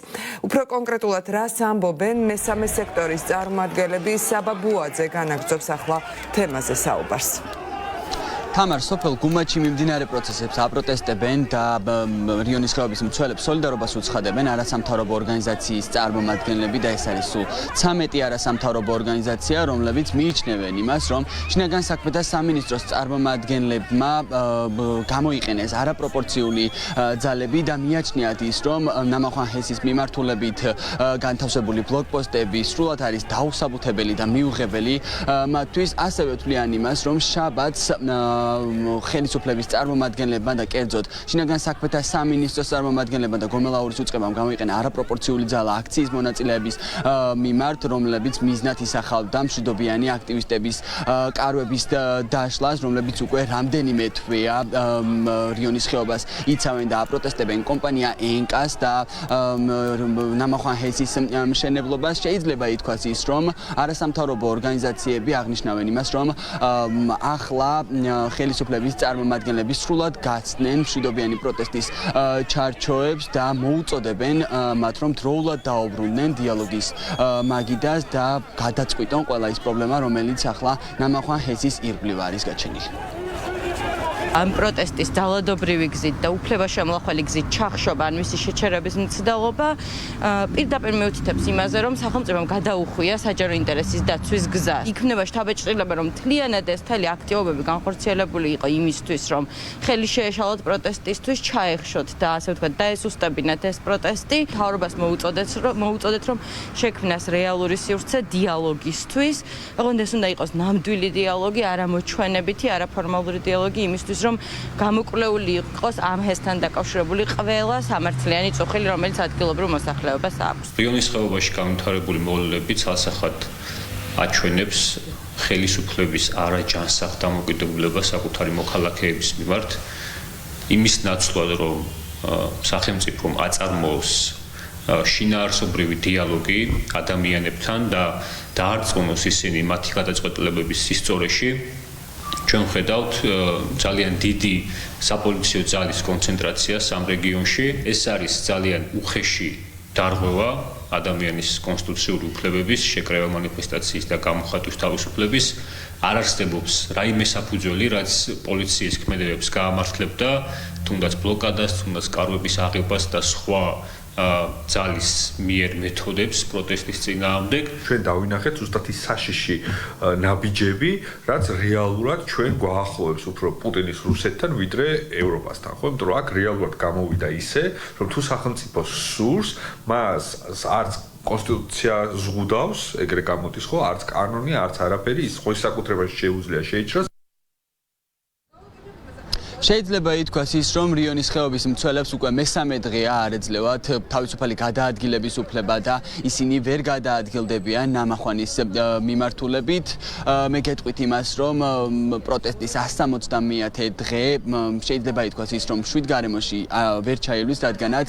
უფრო კონკრეტულად რას ამბობენ მესამე სექტორის წარმომადგენლები? საბა ბუაძე განაგრძობს ახლა თემაზე საუბარს. თამარ, სოფელ გუმათში მიმდინარე პროცესებს აპროტესტებენ და რიონის ხეობის მცველებს სოლიდარობას უცხადებენ არასამთავრობო ორგანიზაციის წარმომადგენლები და ეს არის სულ 13 არასამთავრობო ორგანიზაცია, რომლებიც მიიჩნევენ იმას, რომ შინაგან საქმეთა სამინისტროს წარმომადგენლებმა გამოიყენეს არაპროპორციული ძალები და მიაჩნიათ ის, რომ ნამახვან ჰესის მიმართულებით განთავსებული ბლოკპოსტები სრულად არის დაუსაბუთებელი და მიუღებელი მათთვის. ასევე თვლიან იმას, რომ შაბათს ხელისუფლების წარმომადგენლებმა და კერძოდ შინაგან საქმეთა სამინისტროს წარმომადგენლებმა და გომელაურის უწყებამ გამოიყენა არაპროპორციული ძალა აქციის მონაწილეების მიმართ, რომლებიც მიზნად ისახავდა მშვიდობიანი აქტივისტების კარვების დაშლას, რომლებიც უკვე რამდენიმე თვეა რიონის ხეობას იცავენ და აპროტესტებენ კომპანია ენკას და ნამახვან ჰესის მშენებლობას. შეიძლება ითქვას ის, რომ არასამთავრობო ორგანიზაციები აღნიშნავენ იმას, რომ ახლა ხელისუფლების წარმომადგენლები სრულად გაცდნენ მშვიდობიანი პროტესტის ჩარჩოებს და მოუწოდებენ მათ რომ დროულად დაუბრუნდნენ დიალოგის მაგიდას და გადაწყვიტონ ყველა ის პრობლემა რომელიც ახლა ნამახვან ჰესის ირგვლივ არის გაჩენილი. ამ პროტესტის ძალადობრივი გზით და უფლებაშემლახველი გზით ჩახშობა ან მისი შეჩერების მცდელობა პირდაპირ მიუთითებს იმაზე, რომ სახელმწიფომ გადაუხვია საჯარო ინტერესის დაცვის გზა. იქმნება შთაბეჭდილება, რომ მთლიანად ეს მთელი აქტივობები განხორციელებული იყო იმისთვის, რომ ხელი შეეშალოთ პროტესტისთვის, ჩაეხშოთ და ასე ვთქვათ, დაესუსტებინათ ეს პროტესტი. მთავრობას მოუწოდეთ, რომ შექმნას რეალური სივრცე დიალოგისთვის. ოღონდ ეს უნდა იყოს ნამდვილი დიალოგი, არა მოჩვენებითი, არა ფორმალური დიალოგი იმისთვის, რომ გამოკვლეული იყოს ამ ჰესთან დაკავშირებული ყველა სამართლიანი წუხილი, რომელიც ადგილობრივ მოსახლეობას აქვს. რიონის ხეობაში განვითარებული მოვლენები ცალსახად აჩვენებს ხელისუფლების არაჯანსაღ დამოკიდებულებას საკუთარი მოქალაქეების მიმართ, იმის ნაცვლად, რომ სახელმწიფომ აწარმოოს შინაარსობრივი დიალოგი ადამიანებთან და დაარწმუნოს ისინი მათი გადაწყვეტილებების სისწორეში. ჩვენ ხედავთ ძალიან დიდი საპოლიციო ძალის კონცენტრაციას ამ რეგიონში. ეს არის ძალიან უხეში დარღვევა ადამიანის კონსტიტუციური უფლებების, შეკრება მანიფესტაციის და გამოხატვის თავისუფლების. არ არსებობს რაიმე საფუძველი, რაც პოლიციის ქმედებებს გაამართლებდა, თუნდაც ბლოკადას, თუნდაც კარვების აღებას და სხვა ძალის მიერ მეთოდებს პროტესტის წინააღმდეგ. ჩვენ დავინახეთ ზუსტად ის საშიში ნაბიჯები, რაც რეალურად ჩვენ გვაახლოვებს უფრო პუტინის რუსეთთან, ვიდრე ევროპასთან, ხო? იმიტომ რომ აქ რეალურად გამოვიდა ისე, რომ თუ სახელმწიფო სურს, მას არც კონსტიტუცია ზღუდავს, ეგრე გამოდის, ხო? არც კანონი, არც არაფერი, ის ხო საკუთრებაში შეუძლია შეიჭრას. შეიძლება ითქვას ის, რომ რიონის ხეობის მცველებს უკვე მესამე დღეა არ ეძლევათ თავისუფალი გადაადგილების უფლება და ისინი ვერ გადაადგილდებიან ნამახვანის მიმართულებით. მე გეტყვით იმას, რომ პროტესტის 160-მე დღე შეიძლება ითქვას ის, რომ შვიდ გარემოში ვერ ჩაივლის, რადგანაც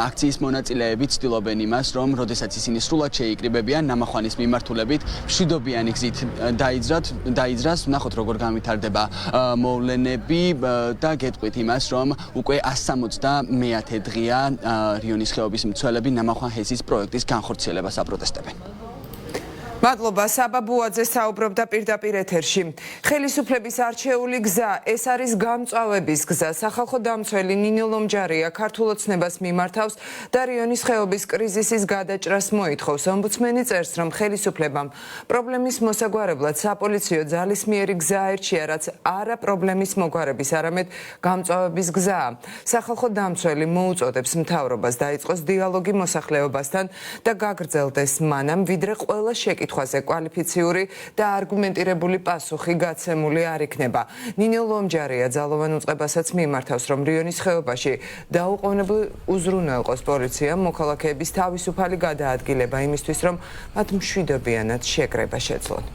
აქციის მონაწილეები ცდილობენ იმას, რომ როდესაც ისინი სრულად შეიკრიბებიან ნამახვანის მიმართულებით, მშვიდობიანი გზით დაიძრას, ვნახოთ როგორ განვითარდება მოვლენები. და გეტყვით იმას, რომ უკვე 160-მე დღეა რიონის ხეობის მცველები ნამახვან ჰესის პროექტის განხორციელებას აპროტესტებენ. მადლობა საბა ბუაძე საუბრობდა პირდაპირ ეთერში. ხელისუფლების არჩეული გზა, ეს არის გამწვავების გზა. სახალხო დამცველი ნინო ლომჯარია ქართულ ოცნებას მიმართავს და რიონის ხეობის კრიზისის გადაჭრას მოითხოვს. ომბუდსმენი წერს, რომ ხელისუფლებამ პრობლემის მოსაგვარებლად საპოლიციო ძალის მიერი გზა აირჩია, რაც არა პრობლემის მოგვარების, არამედ გამწვავების გზაა. სახალხო დამცველი მოუწოდებს მთავრობას დაიწყოს დიალოგი მოსახლეობასთან და გაგრძელდეს მანამ, ვიდრე ყველა შეკითხვა კვალიფიციური და არგუმენტირებული პასუხი გაცემული არ იქნება. ნინო ლომჯარია ძალოვან უწყებასაც მიმართავს, რომ რიონის ხეობაში დაუყოვნებლივ უზრუნველყოს პოლიციამ მოქალაქეების თავისუფალი გადაადგილება იმისთვის, რომ მათ მშვიდობიანად შეკრება შეძლონ.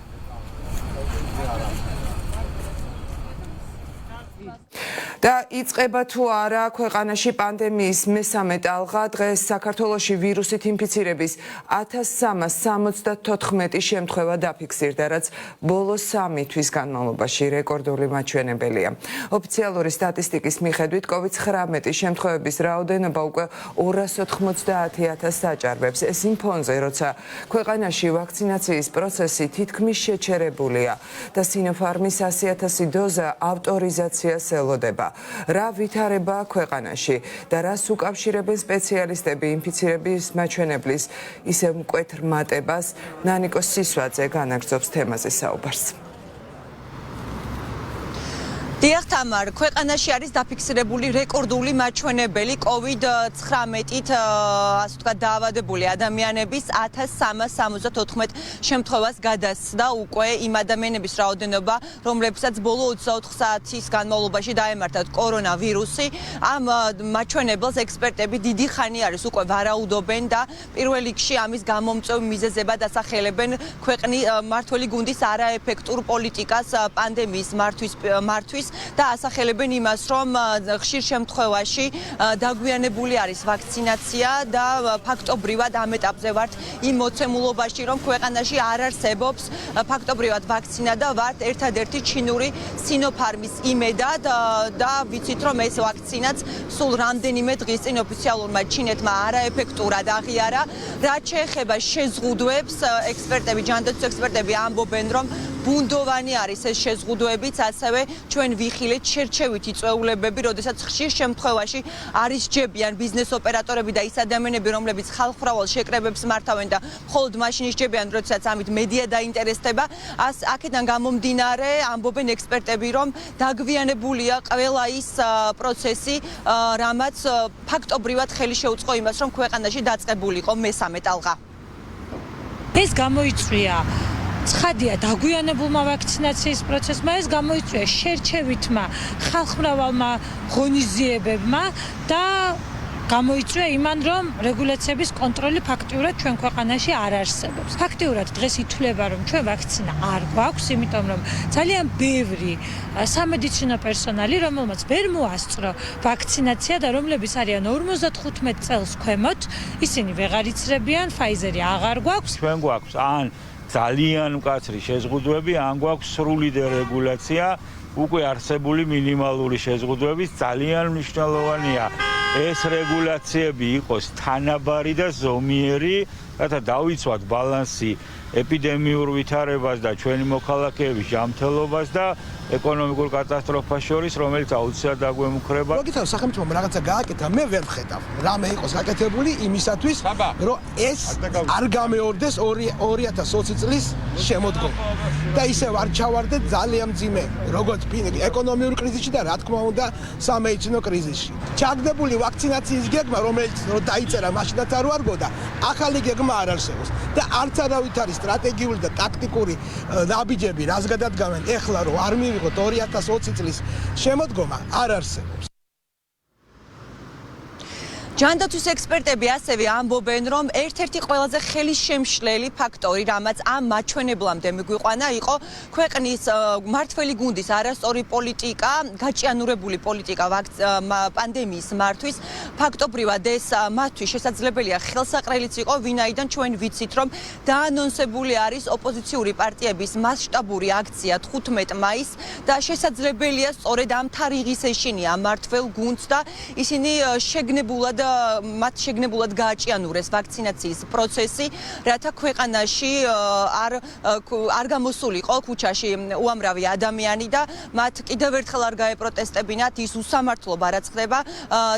და იწყება თუ არა ქვეყანაში პანდემიის მესამე ტალღა. დღეს საქართველოში ვირუსით ინფიცირების 1374 შემთხვევა დაფიქსირდა, რაც ბოლო 3 თვის განმავლობაში რეკორდული მაჩვენებელია. ოფიციალური სტატისტიკის მიხედვით COVID-19 შემთხვევების რაოდენობა უკვე 290,000 დაჭარბებს. ეს იმ ფონზე, როცა ქვეყანაში ვაქცინაციის პროცესი თითქმის შეჩერებულია და Sinopharm-ის 100,000 დოზა ავტორიზაციას ელოდება. რა ვითარება ქვეყანაში და რას უკავშირებენ სპეციალისტები ინფიცირების მაჩვენებლის ისევ მკვეთრ მატებას. ნანიკო სისვაძე განაგრძობს თემაზე საუბარს. დიახ თამარ, ქვეყანაში არის დაფიქსირებული რეკორდული მაჩვენებელი COVID-19-ით ასე ვთქვათ დაავადებული ადამიანების 1374 შემთხვევას გადასცდა უკვე იმ ადამიანების რაოდენობა, რომლებსაც ბოლო 24 საათის განმავლობაში დაემართათ კორონავირუსი. ამ მაჩვენებელს ექსპერტები დიდი ხანი არის უკვე ვარაუდობენ და პირველ რიგში ამის გამომწვევ მიზეზებად ასახელებენ ქვეყნის მმართველი გუნდის არაეფექტურ პოლიტიკას პანდემიის მართვის და ასახელებენ იმას, რომ ხშირ შემთხვევაში დაგვიანებული არის ვაქცინაცია და ფაქტობრივად ამ ეტაპზე ვართ იმ მოცემულობაში, რომ ქვეყანაში არ არსებობს ფაქტობრივად ვაქცინა და ვართ ერთადერთი ჩინური Sinopharm-ის იმედად და ვიცით, რომ ეს ვაქცინაც სულ რამდენიმე დღის წინ ოფიციალურმა ჩინეთმა არაეფექტურად აღიარა. რაც შეეხება შეზღუდვებს, ექსპერტები, ჯანდაცვის ექსპერტები ამბობენ, რომ ბუნდოვანი არის ეს შეზღუდვებიც, ასევე ჩვენ ვიხილეთ შერჩევითი წვეულებები, როდესაც ხშირ შემთხვევაში არის ჯებიან ბიზნეს ოპერატორები და ის ადამიანები, რომლებიც ხალხმრავალ შეკრებებს მართავენ და მხოლოდ მაშინ ისჯებიან, როდესაც ამით მედია დაინტერესდება. აქედან გამომდინარე, ამბობენ ექსპერტები, რომ დაგვიანებულია ყველა ის პროცესი, რამაც ფაქტობრივად ხელი შეუწყო იმას, რომ ქვეყანაში დაწყებულიყო მესამე ტალღა. ეს გამოიწვია ცხადია დაგვიანებულმა ვაქცინაციის პროცესმა, ეს გამოიწვია შერჩევითმა ხალხმრავალმა ღონისძიებებმა და გამოიწვია იმან, რომ რეგულაციების კონტროლი ფაქტიურად ჩვენ ქვეყანაში არ არსებობს. ფაქტიურად დღეს ითვლება, რომ ჩვენ ვაქცინა არ გვაქვს, იმიტომ რომ ძალიან ბევრი სამედიცინო პერსონალი, რომელმაც ვერ მოასწრო ვაქცინაცია და რომლებიც არიან 55 წელს ქვემოთ, ისინი ვეღარ იცრებიან, Pfizer-ი აღარ გვაქვს. ჩვენ გვაქვს ან ძალიან მკაცრი შეზღუდვები, ან გვაქვს სრული დერეგულაცია, უკვე არსებული მინიმალური შეზღუდვების ძალიან მნიშვნელოვანია ეს რეგულაციები იყოს თანაბარი და ზომიერი, რათა დავიცვათ ბალანსი ეპიდემიურ ვითარებას და ჩვენი მოქალაქეების ჯანმრთელობას და ეკონომიკურ კატასტროფას შორის, რომელიც აუცილებლად დაგვემუქრება. მოგითხრა სახელმწიფომ რაღაცა გააკეთა, მე ვერ ვხედავ. რამე იყოს გაკეთებული იმისათვის, რომ ეს არ გამეორდეს 2020 წლის შემოდგომა. და ისევ არ ჩავარდეთ ძალიან მძიმე, როგორც ეკონომიურ კრიზისში და რა თქმა უნდა, სამედიცინო კრიზისში. ჩაგდებული ვაქცინაციის გეგმა, რომელიც რო დაიწერა, მაშინაც არ ვარგოდა, ახალი გეგმა არ არსებობს და არც არავით არის სტრატეგიული და ტაქტიკური ნაბიჯები, რას გადადგამენ ეხლა, რომ არ მივიღოთ 2020 წლის შემოდგომა, არ არსებობს. ჯანდაცვის ექსპერტები ასევე ამბობენ, რომ ერთ-ერთი ყველაზე ხელისშემშლელი ფაქტორი, რამაც ამ მაჩვენებლამდე მიგვიყვანა, იყო ქვეყნის მმართველი გუნდის არასწორი პოლიტიკა, გაჭიანურებული პოლიტიკა პანდემიის მართვის. ფაქტობრივად ეს მათთვის შესაძლებელია ხელსაყრელიც იყო, ვინაიდან ჩვენ ვიცით, რომ დაანონსებული არის ოპოზიციური პარტიების მასშტაბური აქცია 15 მაისს და შესაძლებელია სწორედ ამ თარიღის ეშინია მმართველ გუნდს და ისინი მათ შეგნებულად გააჭიანურეს ვაქცინაციის პროცესი, რათა ქვეყანაში არ გამოსულიყო ქუჩაში უამრავი ადამიანი და მათ კიდევ ერთხელ არ გაეპროტესტებინათ ის უსამართლობა, რაც ხდება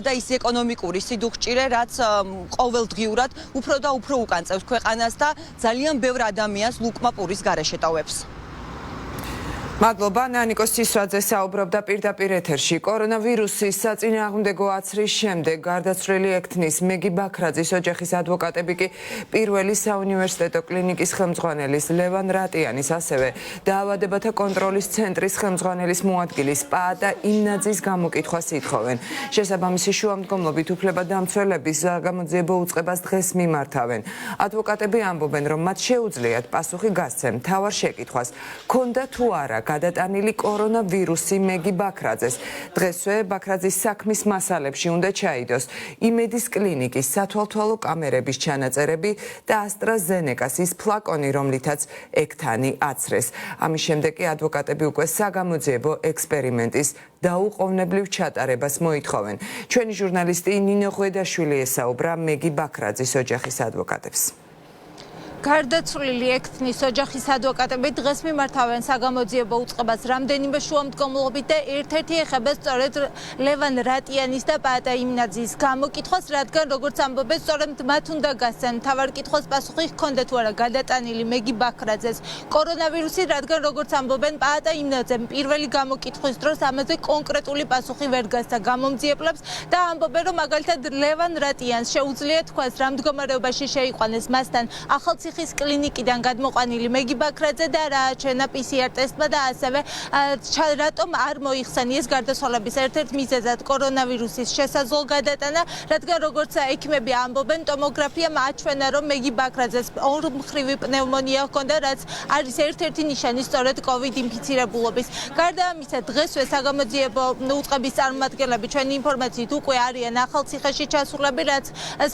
და ის ეკონომიკური სიდუხჭირე, რაც ყოველდღიურად უფრო და უფრო უკანწევს ქვეყანას და ძალიან ბევრ ადამიანს ლუკმა პურის გარეშე ტოვებს. მადლობა, ნანიკოს ცისვაძე საუბრობდა პირდაპირ ეთერში. კორონავირუსის საწინააღმდეგო აცრის შემდეგ გარდაცვლილი ექთნის მეგი ბაქრაძის ოჯახის ადვოკატები კი პირველი საუნივერსიტეტო კლინიკის ხელმძღვანელის ლევან რატიანის, ასევე დაავადებათა კონტროლის ცენტრის ხელმძღვანელის მოადგილის პაატა იმნაძის გამოკითხვას ითხოვენ. შესაბამისი შუამდგომლობით უფლებადამცველების გამოძიებო უწყებას დღეს მიმართავენ. ადვოკატები ამბობენ, რომ მათ შეუძლიათ პასუხი გასცენ მთავარ შეკითხვას, ქონდა თუ არა გადატანილი კორონავირუსი მეგი ბაქრაძეს. დღესვე ბაქრაძის საქმის მასალებში უნდა ჩაიდოს იმედის კლინიკის სათვალთვალო კამერების ჩანაწერები და AstraZeneca-ს ის ფლაკონი, რომლითაც ექთანი აცრეს. ამის შემდეგ კი ადვოკატები უკვე საგამოძიებო ექსპერიმენტის დაუყოვნებლივ ჩატარებას მოითხოვენ. ჩვენი ჟურნალისტი ნინო ღვედაშვილი ესაუბრა მეგი ბაქრაძის ოჯახის ადვოკატებს. გარდაცვლილი ექთნის ოჯახის ადვოკატები დღეს მიმართავენ საგამოძიებო უწყებას რამდენიმე შუამდგომლობით და ერთ-ერთი ეხება სწორედ ლევან რატიანის და პაატა იმნაძის გამოკითხვას, რადგან როგორც ამბობენ, სწორედ მათ უნდა გასცენ მთავარ კითხვის პასუხი, ჰქონდა თუ არა გადატანილი მეგი ბაქრაძეს კორონავირუსი, რადგან როგორც ამბობენ, პაატა იმნაძემ პირველი გამოკითხვის დროს ამაზე კონკრეტული პასუხი ვერ გასცა გამომძიებლებს და ამბობენ, რომ მაგალითად ლევან რატიანს შეუძლია თქვას, რა მდგომარეობაში შეიყვანეს მასთან ახალციხის ხალხმრავლციხის კლინიკიდან გადმოყვანილი მეგი ბაქრაძე და რა აჩვენა PCR ტესტმა და ასევე რატომ არ მოიხსენიეს გარდაცვალების ერთ-ერთ მიზეზად კორონავირუსის შესაძლო გადატანა, რადგან როგორც ექიმები ამბობენ, ტომოგრაფიამ აჩვენა, რომ მეგი ბაქრაძეს ორმხრივი პნევმონია ჰქონდა, რაც არის ერთ-ერთი ნიშანი სწორედ COVID ინფიცირებულობის. გარდა ამისა, დღესვე საგამოძიებო უწყების წარმომადგენლები ჩვენი ინფორმაციით უკვე არიან ახალციხეში ჩასულები, რაც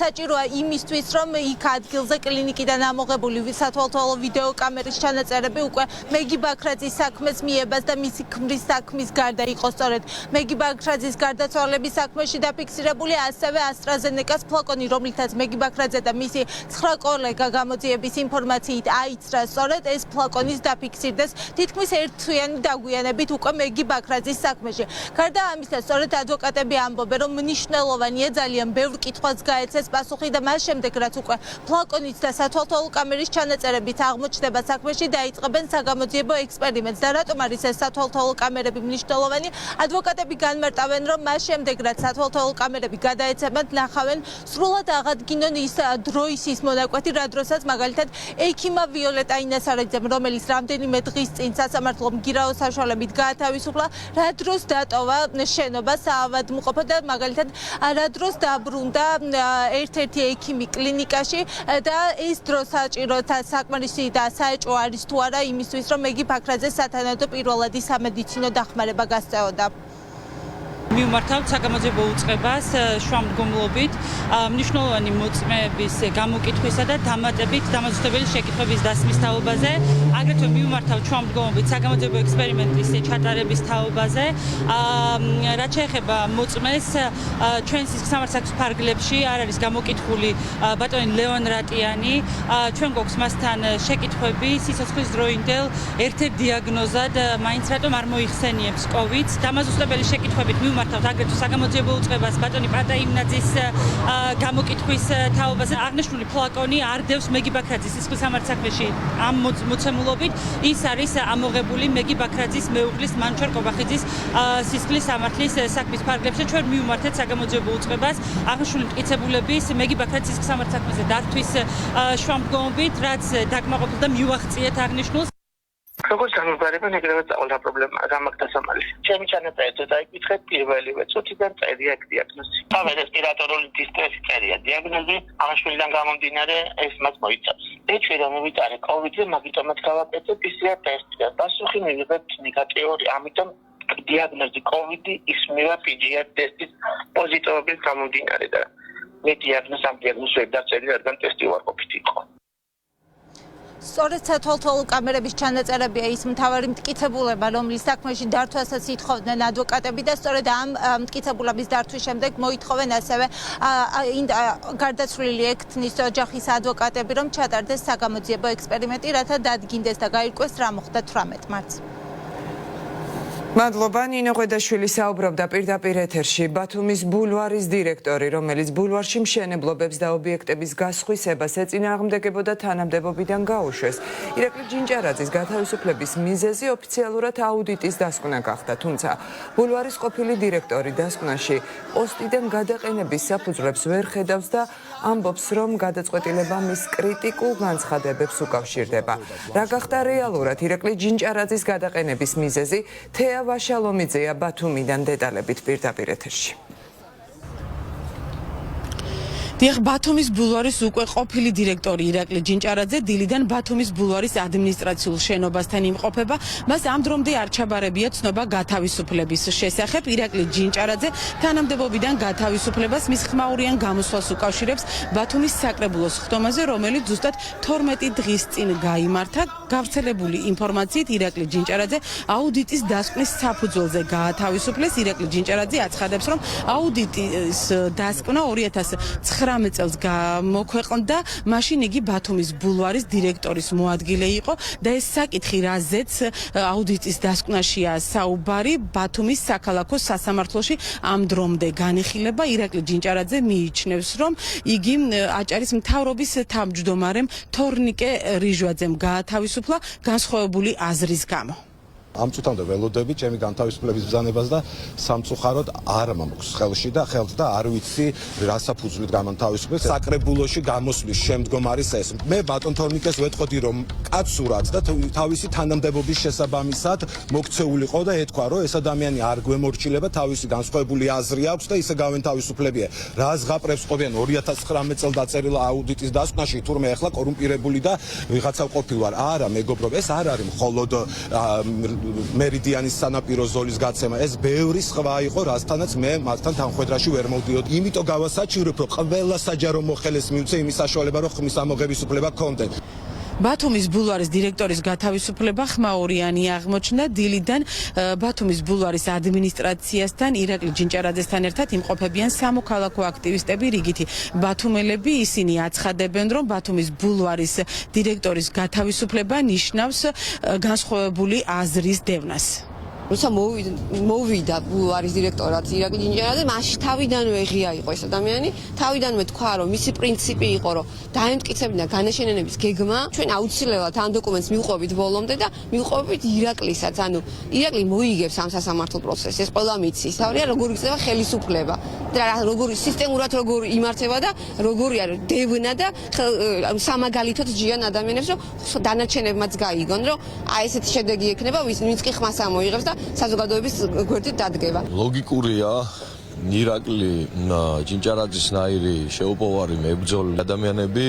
საჭიროა იმისთვის, რომ იქ ადგილზე კლინიკიდან ამოღებული სათვალთვალო ვიდეო კამერის ჩანაწერები უკვე მეგი ბაქრაძის საქმეს მიებას და მისი ქმრის საქმის გარდა იყო სწორედ მეგი ბაქრაძის გარდაცვალების საქმეში დაფიქსირებული, ასევე AstraZeneca-ს ფლაკონი, რომლითაც მეგი ბაქრაძე და მისი 9 კოლეგა გამოძიების ინფორმაციით აიცრა, სწორედ ეს ფლაკონის დაფიქსირდეს თითქმის ერთთვიანი დაგვიანებით უკვე მეგი ბაქრაძის საქმეში. გარდა ამისა, სწორედ ადვოკატები ამბობენ, რომ მნიშვნელოვანია ძალიან ბევრ კითხვას გაეცეს პასუხი და მას შემდეგ, რაც უკვე ფლაკონით და სათვალთვალო კამერის ჩანაწერებით აღმოჩნდება საქმეში, დაიწყებენ საგამოძიებო ექსპერიმენტს. და რატომ არის ეს სათვალთვალო კამერები მნიშვნელოვანი? ადვოკატები განმარტავენ, რომ მას შემდეგ, რაც სათვალთვალო კამერები გადაეცემათ, ნახავენ სრულად აღადგინონ ის დროის ის მონაკვეთი, რა დროსაც მაგალითად ექიმა ვიოლეტა ინასარაძემ, რომელიც რამდენიმე დღის წინ სასამართლო მგირაო საშუალებით გაათავისუფლა, რა დროს დატოვა შენობა საავადმყოფო და მაგალითად რა დროს დაბრუნდა ერთ-ერთი ექიმი კლინიკაში და ეს დრო საჭირო საკმარისი და საეჭვო არის თუ არა იმისთვის, რომ მეგი ბაქრაძეს სათანადო პირველადი სამედიცინო დახმარება გასწეოდა. მივმართავთ საგამოძიებო უწყებას შუამდგომლობით მნიშვნელოვანი მოწმეების გამოკითხვისა და დამატებით დამაზუსტებელი შეკითხვების დასმის თაობაზე, აგრეთვე მივმართავთ შუამდგომლობით საგამოძიებო ექსპერიმენტის ჩატარების თაობაზე. რაც შეეხება მოწმეს, ჩვენს სამართლის ფარგლებში არ არის გამოკითხული ბატონი ლევან რატიანი, ჩვენ გვაქვს მასთან შეკითხვები სიცოცხლის დროინდელ ერთ-ერთ დიაგნოზად, მაინც რატომ არ მოიხსენიებს COVID-ს. დამაზუსტებელი შეკითხვებით მივმართავთ აგრეთვე საგამოძიებო უწყებას ბატონი პატაიმნაძის გამოკითხვის თაობაზე. აღნიშნული ფლაკონი არ დევს მეგი ბაქრაძის სისხლის სამართლის საქმეში ამ მოცემულობით. ის არის ამოღებული მეგი ბაქრაძის მეუღლის მანჩარ კობახიძის სისხლის სამართლის საქმის ფარგლებში. ჩვენ მივმართეთ საგამოძიებო უწყებას აღნიშნული მტკიცებულების მეგი ბაქრაძის სისხლის სამართლის საქმეზე დართვის შუამდგომლობით, რაც დაკმაყოფილდა და მივახციეთ აღნიშნულს. როგორც გამოგარება ეგრევე წავალა პრობლემა გამაგდა სამალი. ჩემი ჩანაწერზე დაიკითხეთ პირველივე წუთიდან წერია დიაგნოზი. თავად რესპირატორული დისტრესი წერია დიაგნოზი, აღაშვილიდან გამომდინარე ეს მას მოიცავს. ეჩვი რომ მივიტარე COVID-ზე, მაგიტომაც გავაკეთე PCR ტესტი და პასუხი მივიღებთ ნეგატიური, ამიტომ დიაგნოზი COVID ისმევა PCR ტესტის პოზიტივობის გამომდინარე და მე დიაგნოზს ამ დიაგნოზს ვერ დაწერილი, რადგან ტესტი უარყოფით იყო. სწორედ სათვალთვალო კამერების ჩანაწერებია ის მთავარი მტკიცებულება, რომლის საქმეში დართვასაც ითხოვდნენ ადვოკატები და სწორედ ამ მტკიცებულების დართვის შემდეგ მოითხოვენ ასევე გარდაცვლილი ექთნის ოჯახის ადვოკატები, რომ ჩატარდეს საგამოძიებო ექსპერიმენტი, რათა დადგინდეს და გაირკვეს რა მოხდა 18 მარტს. მადლობა. ნინო ღვედაშვილი საუბრობდა პირდაპირ ეთერში. ბათუმის ბულვარის დირექტორი, რომელიც ბულვარში მშენებლობებს და ობიექტების გასხვისებას ეწინააღმდეგებოდა, თანამდებობიდან გაუშვეს. ირაკლი ჯინჭარაძის გათავისუფლების მიზეზი ოფიციალურად აუდიტის დასკვნა გახდა, თუმცა ბულვარის ყოფილი დირექტორი დასკვნაში პოსტიდან გადაყენების საფუძვლებს ვერ ხედავს და ამბობს, რომ გადაწყვეტილება მის კრიტიკულ განცხადებებს უკავშირდება. რა გახდა რეალურად ირაკლი ჯინჭარაძის გადაყენების მიზეზი? თეა ვაშალომიძეა ბათუმიდან დეტალებით პირდაპირ ეთერში. დიახ, ბათუმის ბულვარის უკვე ყოფილი დირექტორი ირაკლი ჯინჭარაძე დილიდან ბათუმის ბულვარის ადმინისტრაციულ შენობასთან იმყოფება. მას ამ დრომდე არ ჩაბარებია ცნობა გათავისუფლების შესახებ. ირაკლი ჯინჭარაძე თანამდებობიდან გათავისუფლებას მის ხმაურიან გამოსვლას უკავშირებს ბათუმის საკრებულოს ხდომაზე, რომელიც ზუსტად 12 დღის წინ გაიმართა. გავრცელებული ინფორმაციით ირაკლი ჯინჭარაძე აუდიტის დასკვნის საფუძველზე გაათავისუფლეს. ირაკლი ჯინჭარაძე აცხადებს, რომ აუდიტის დასკვნა 2019 წელს გამოქვეყნდა, მაშინ იგი ბათუმის ბულვარის დირექტორის მოადგილე იყო და ეს საკითხი, რაზეც აუდიტის დასკვნაშია საუბარი, ბათუმის საქალაქო სასამართლოში ამ დრომდე განიხილება. ირაკლი ჯინჭარაძე მიიჩნევს, რომ იგი აჭარის მთავრობის თავმჯდომარემ თორნიკე რიჟვაძემ გაათავისუფლა განსხვავებული აზრის გამო. ამ წუთამდე ველოდები ჩემი განთავისუფლების ბრძანებას და სამწუხაროდ არ მაქვს ხელში და ხელთ და არ ვიცი რა საფუძვლით გამანთავისუფლებს. საკრებულოში გამოსვლის შემდგომ არის ეს. მე ბატონ თორნიკეს ვეტყოდი რომ კაცურად და თავისი თანამდებობის შესაბამისად მოქცეულიყო და ეთქვა რომ ეს ადამიანი არ გვემორჩილება, თავისი განსხვავებული აზრი აქვს და ისე გავენთავისუფლებია. რა ზღაპრებს ყოფიან 2019 წელს დაწერილ აუდიტის დასკვნაში, თურმე ახლა კორუმპირებული და ვიღაცა ყოფილ ვარ. არა, მეგობრებო, ეს არ არის მხოლოდ მერიდიანის სანაპირო ზოლის გაცემა. ეს ბევრი სხვა იყო, რასთანაც მე მათთან თანხვედრაში ვერ მოვდიოდი. იმიტომ გავასაჩივრებ, რომ ყველა საჯარო მოხელეს მივცე იმის საშუალება, რომ ხმის ამოღების უფლება გქონდეთ. ბათუმის ბულვარის დირექტორის გათავისუფლება ხმაურიანი აღმოჩნდა. დილიდან ბათუმის ბულვარის ადმინისტრაციასთან ირაკლი ჯინჭარაძესთან ერთად იმყოფებიან სამოქალაქო აქტივისტები, რიგითი ბათუმელები. ისინი აცხადებენ, რომ ბათუმის ბულვარის დირექტორის გათავისუფლება ნიშნავს განსხვავებული აზრის დევნას. როცა მოვიდა ბულვარის დირექტორად ირაკლი ჯინჭარაძე, მაშინ თავიდანვე ღია იყო ეს ადამიანი, თავიდანვე თქვა, რომ მისი პრინციპი იყო, რომ დაემტკიცებინა განაშენიანების გეგმა, ჩვენ აუცილებლად ამ დოკუმენტს მივყვებით ბოლომდე და მივყვებით ირაკლისაც, ანუ ირაკლი მოიგებს ამ სასამართლო პროცესს, ეს ყველა მიცის. თავია როგორ იქნება ხელისუფლება და როგორ სისტემურად როგორ იმართება და როგორი არის დევნა და სამაგალითოდ ჯიან ადამიანებს, რომ დანარჩენებმაც გაიგონ, რომ აი ესეთი შედეგი ექნება, ვინც კი ხმას ამოიღებს და საზოგადოების გვერდით დადგება. ლოგიკურია ირაკლი ჯინჭარაძისნაირი შეუპოვარი მებრძოლი ადამიანები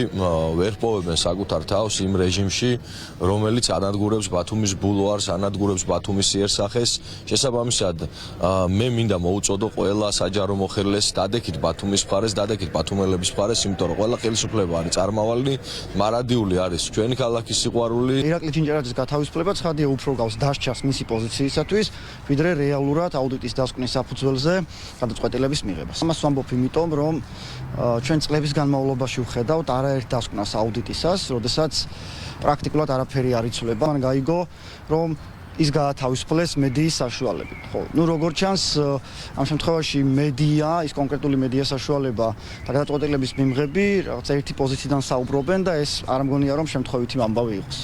ვერ პოვებენ საკუთარ თავს იმ რეჟიმში, რომელიც ანადგურებს ბათუმის ბულვარს, ანადგურებს ბათუმის იერსახეს. შესაბამისად, მე მინდა მოუწოდო ყველა საჯარო მოხელეს დადექით ბათუმის მხარეს, დადექით ბათუმელების მხარეს, იმიტომ რომ ყველა ხელისუფლება არის წარმავალი, მარადიული არის ჩვენი ქალაქის სიყვარული. ირაკლი ჯინჭარაძის გათავისუფლება ცხადია უფრო გავს დასჯას მისი პოზიციისათვის, ვიდრე რეალურად აუდიტის დასკვნის საფუძველზე გადაწყვეტილების მიღებას. ამას ვამბობ იმიტომ, რომ ჩვენ წლების განმავლობაში ვხედავთ არაერთ დასკვნას აუდიტისას, როდესაც პრაქტიკულად არაფერი არ იცვლება. მან გაიგო, რომ ის გაათავისუფლეს მედიის საშუალებით. ხო, ნუ როგორ ჩანს, ამ შემთხვევაში მედია, ის კონკრეტული მედია საშუალება და გადაწყვეტილების მიღები რაღაც ერთი პოზიციიდან საუბრობენ და ეს არ მგონია რომ შემთხვევითი ამბავი იყოს.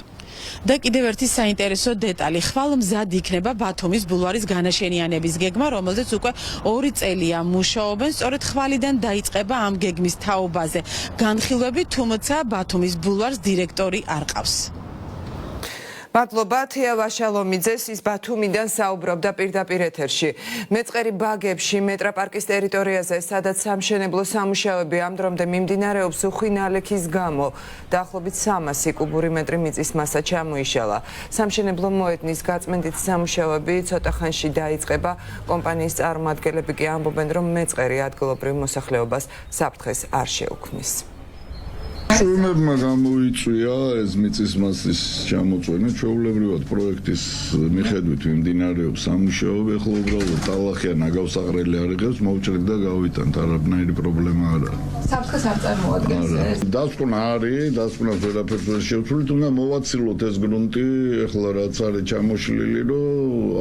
და კიდევ ერთი საინტერესო დეტალი, ხვალ მზად იქნება ბათუმის ბულვარის განაშენიანების გეგმა, რომელზეც უკვე 2 წელია მუშაობენ. სწორედ ხვალიდან დაიწყება ამ გეგმის თაობაზე განხილვები, თუმცა ბათუმის ბულვარს დირექტორი არ ყავს. მადლობა თეა ვაშალომიძეს, ის ბათუმიდან საუბრობდა პირდაპირ ეთერში. მეწყერი ბაგებში მეტროპარკის ტერიტორიაზე, სადაც სამშენებლო სამუშაოები ამ დრომდე მიმდინარეობს უხვი ნალექის გამო, დაახლოებით 300 კუბური მეტრი მიწის მასა ჩამოიშალა. სამშენებლო მოედნის გაწმენდით სამუშაოები ცოტა ხანში დაიწყება. კომპანიის წარმომადგენლები კი ამბობენ, რომ მეწყერი ადგილობრივ მოსახლეობას საფრთხეს არ შეუქმნის. ჩვენებმა გამოიწვია ეს მიწის მასის ჩამოწვენა, ჩვეულებრივად პროექტის მიხედვით მიმდინარეობს სამუშაოები, ახლა უბრალოდ ტალახია ნაგავსაყრელი არ იღებს, მოვჭრით და გავიტანთ, არაფერი პრობლემა არ არის. საფრთხეს არ წარმოადგენს ეს? დასკვნა არის, დასკვნას ვერაფერს ვერ შევცვლით, უნდა მოვაცილოთ ეს გრუნტი, ახლა რაც არის ჩამოშლილი, რომ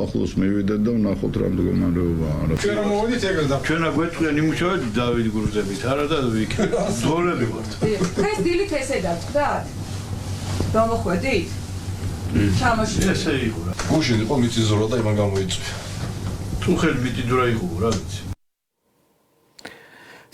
ახლოს მივიდეთ და ვნახოთ რა მდგომარეობა არის. ჩვენ რა მოვიდით ეგრე და ჩვენ აგვეთქვია იმუშავეთ დავით გურზებით, არა და ვიქ. ძოლები ვართ. დილით ესე დაგწდათ? დამოხვედით? ჩამოშლით. ესე იყო რა. გუშინ იყო მიწის ზრდა და იმან გამოიწვია. თუ ხელ მიტიდურა იყო რა ვიცი.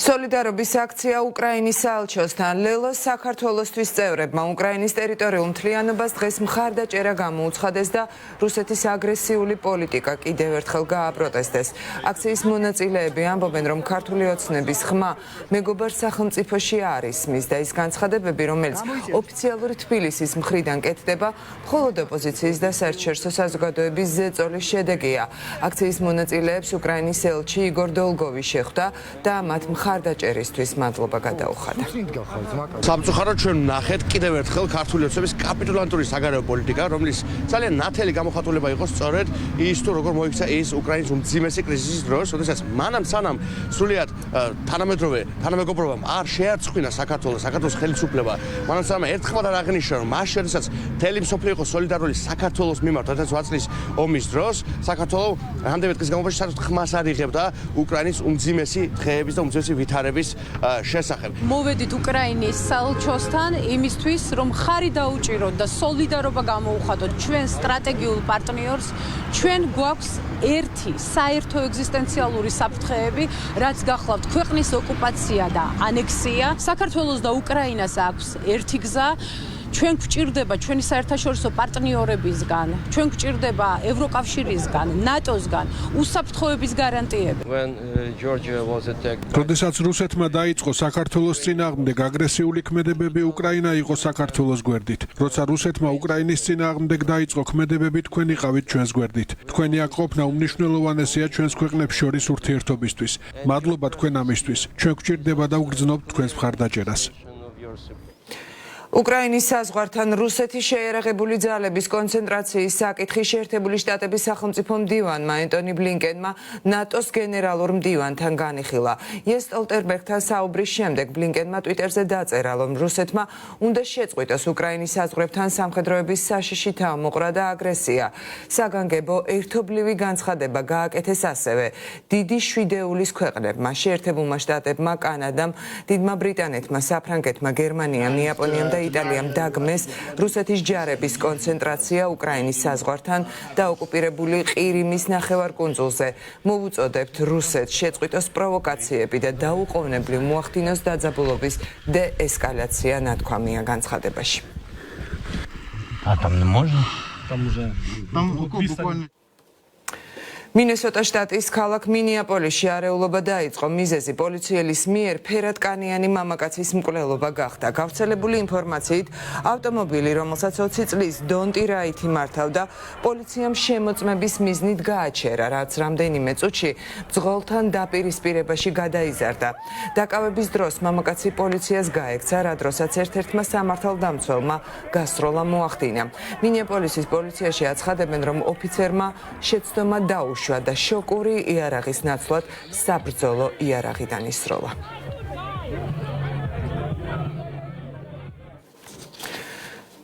სოლიდარობის აქცია უკრაინის საელჩოსთან. ლელოს საქართველოსთვის წევრებმა უკრაინის ტერიტორიულ მთლიანობას დღეს მხარდაჭერა გამოუცხადეს და რუსეთის აგრესიული პოლიტიკა კიდევ ერთხელ გააპროტესტეს. აქციის მონაწილეები ამბობენ, რომ ქართული ოცნების ხმა მეგობარ სახელმწიფოში არ ისმის და ის განცხადებები, რომელიც ოფიციალური თბილისის მხრიდან კეთდება, მხოლოდ ოპოზიციის და საერთაშორისო საზოგადოების ზეწოლის შედეგია. აქციის მონაწილეებს უკრაინის ელჩი იგორ დოლგოვი შეხვდა და მათ მხარდაჭერისთვის მადლობა გადაუხადა. სამწუხაროდ ჩვენ ვნახეთ კიდევ ერთხელ ქართული ოცნების კაპიტულანტური საგარეო პოლიტიკა, რომლის ძალიან ნათელი გამოხატულება იყო სწორედ ის თუ როგორ მოიქცა ის უკრაინის უმძიმესი კრიზისის დროს, როდესაც მანამ სანამ სრულიად თანამეგობრობამ არ შეარწყვინა საქართველოს ხელისუფლება, მანამ სანამ ერთხმად არ აღნიშნა, რომ მას შესაძაც მთელი მსოფლიო იყო სოლიდარული საქართველოს მიმართ 2008 წლის ომის დროს, საქართველო რამდენიმე დღის განმავლობაში საერთოდ ხმას არ იღებდა უკრაინის უმძიმესი დღეების და უმძიმესი ვითარების შესახებ. მოვედით უკრაინის საელჩოსთან იმისთვის, რომ ხარი დაუჭიროთ და სოლიდარობა გამოუხადოთ ჩვენ სტრატეგიულ პარტნიორს, ჩვენ გვაქვს ერთი საერთო ეგზისტენციალური საფრთხეები, რაც გახლავთ ქვეყნის ოკუპაცია და ანექსია. საქართველოს და უკრაინას აქვს ერთი გზა. ჩვენ გვჭირდება ჩვენი საერთაშორისო პარტნიორებისგან, ჩვენ გვჭირდება ევროკავშირისგან, ნატოსგან უსაფრთხოების გარანტიები. როდესაც რუსეთმა დაიწყო საქართველოს წინააღმდეგ აგრესიული ქმედებები, უკრაინა იყო საქართველოს გვერდით. როცა რუსეთმა უკრაინის წინააღმდეგ დაიწყო ქმედებები, თქვენ იყავით ჩვენს გვერდით. თქვენი აქ ყოფნა უმნიშვნელოვანესია ჩვენს ქვეყნებს შორის ურთიერთობისთვის. მადლობა თქვენ ამისთვის. ჩვენ გვჭირდება და ვგრძნობთ თქვენს მხარდაჭერას. უკრაინის საზღვართან რუსეთის შეიარაღებული ძალების კონცენტრაციის საკითხი შეერთებული შტატების სახელმწიფო მდივანმა ენტონი ბლინკენმა ნატოს გენერალურ მდივანთან განიხილა. იენს სტოლტენბერგთან საუბრის შემდეგ ბლინკენმა ტვიტერზე დაწერა, რომ რუსეთმა უნდა შეწყვიტოს უკრაინის საზღვრებთან სამხედროების საშიში თავმოყრა და აგრესია. საგანგებო ერთობლივი განცხადება გააკეთეს ასევე დიდი შვიდეულის ქვეყნებმა, შეერთებულმა შტატებმა, კანადამ, დიდმა ბრიტანეთმა, საფრანგეთმა, გერმანიამ, იაპონიამ და იტალიამ დაგმეს რუსეთის ჯარების კონცენტრაცია უკრაინის საზღვართან და ოკუპირებული ყირიმის ნახევარკუნძულზე. მოვუწოდებთ რუსეთს შეწყვიტოს პროვოკაციები და დაუყოვნებლივ მოახდინოს დაძაბულობის დეესკალაცია, ნათქვამია განცხადებაში. მინესოტა შტატის ქალაქ მინეაპოლისში არეულობა დაიწყო. მიზეზი პოლიციელის მიერ ფერადკანიანი მამაკაცის მკვლელობა გახდა. გავრცელებული ინფორმაციით, ავტომობილი, რომელსაც 20 წლის დონტი რაითი მართავდა, პოლიციამ შემოწმების მიზნით გააჩერა, რაც რამდენიმე წუთში მძღოლთან დაპირისპირებაში გადაიზარდა. დაკავების დროს მამაკაცი პოლიციას გაექცა, რა დროსაც ერთ-ერთმა სამართალდამცველმა გასროლა მოახდინა. მინეაპოლისის პოლიციაში აცხადებენ, რომ ოფიცერმა შეცდომა დაუშვა და შოკური იარაღის ნაცვლად საბრძოლო იარაღიდან ისროლა.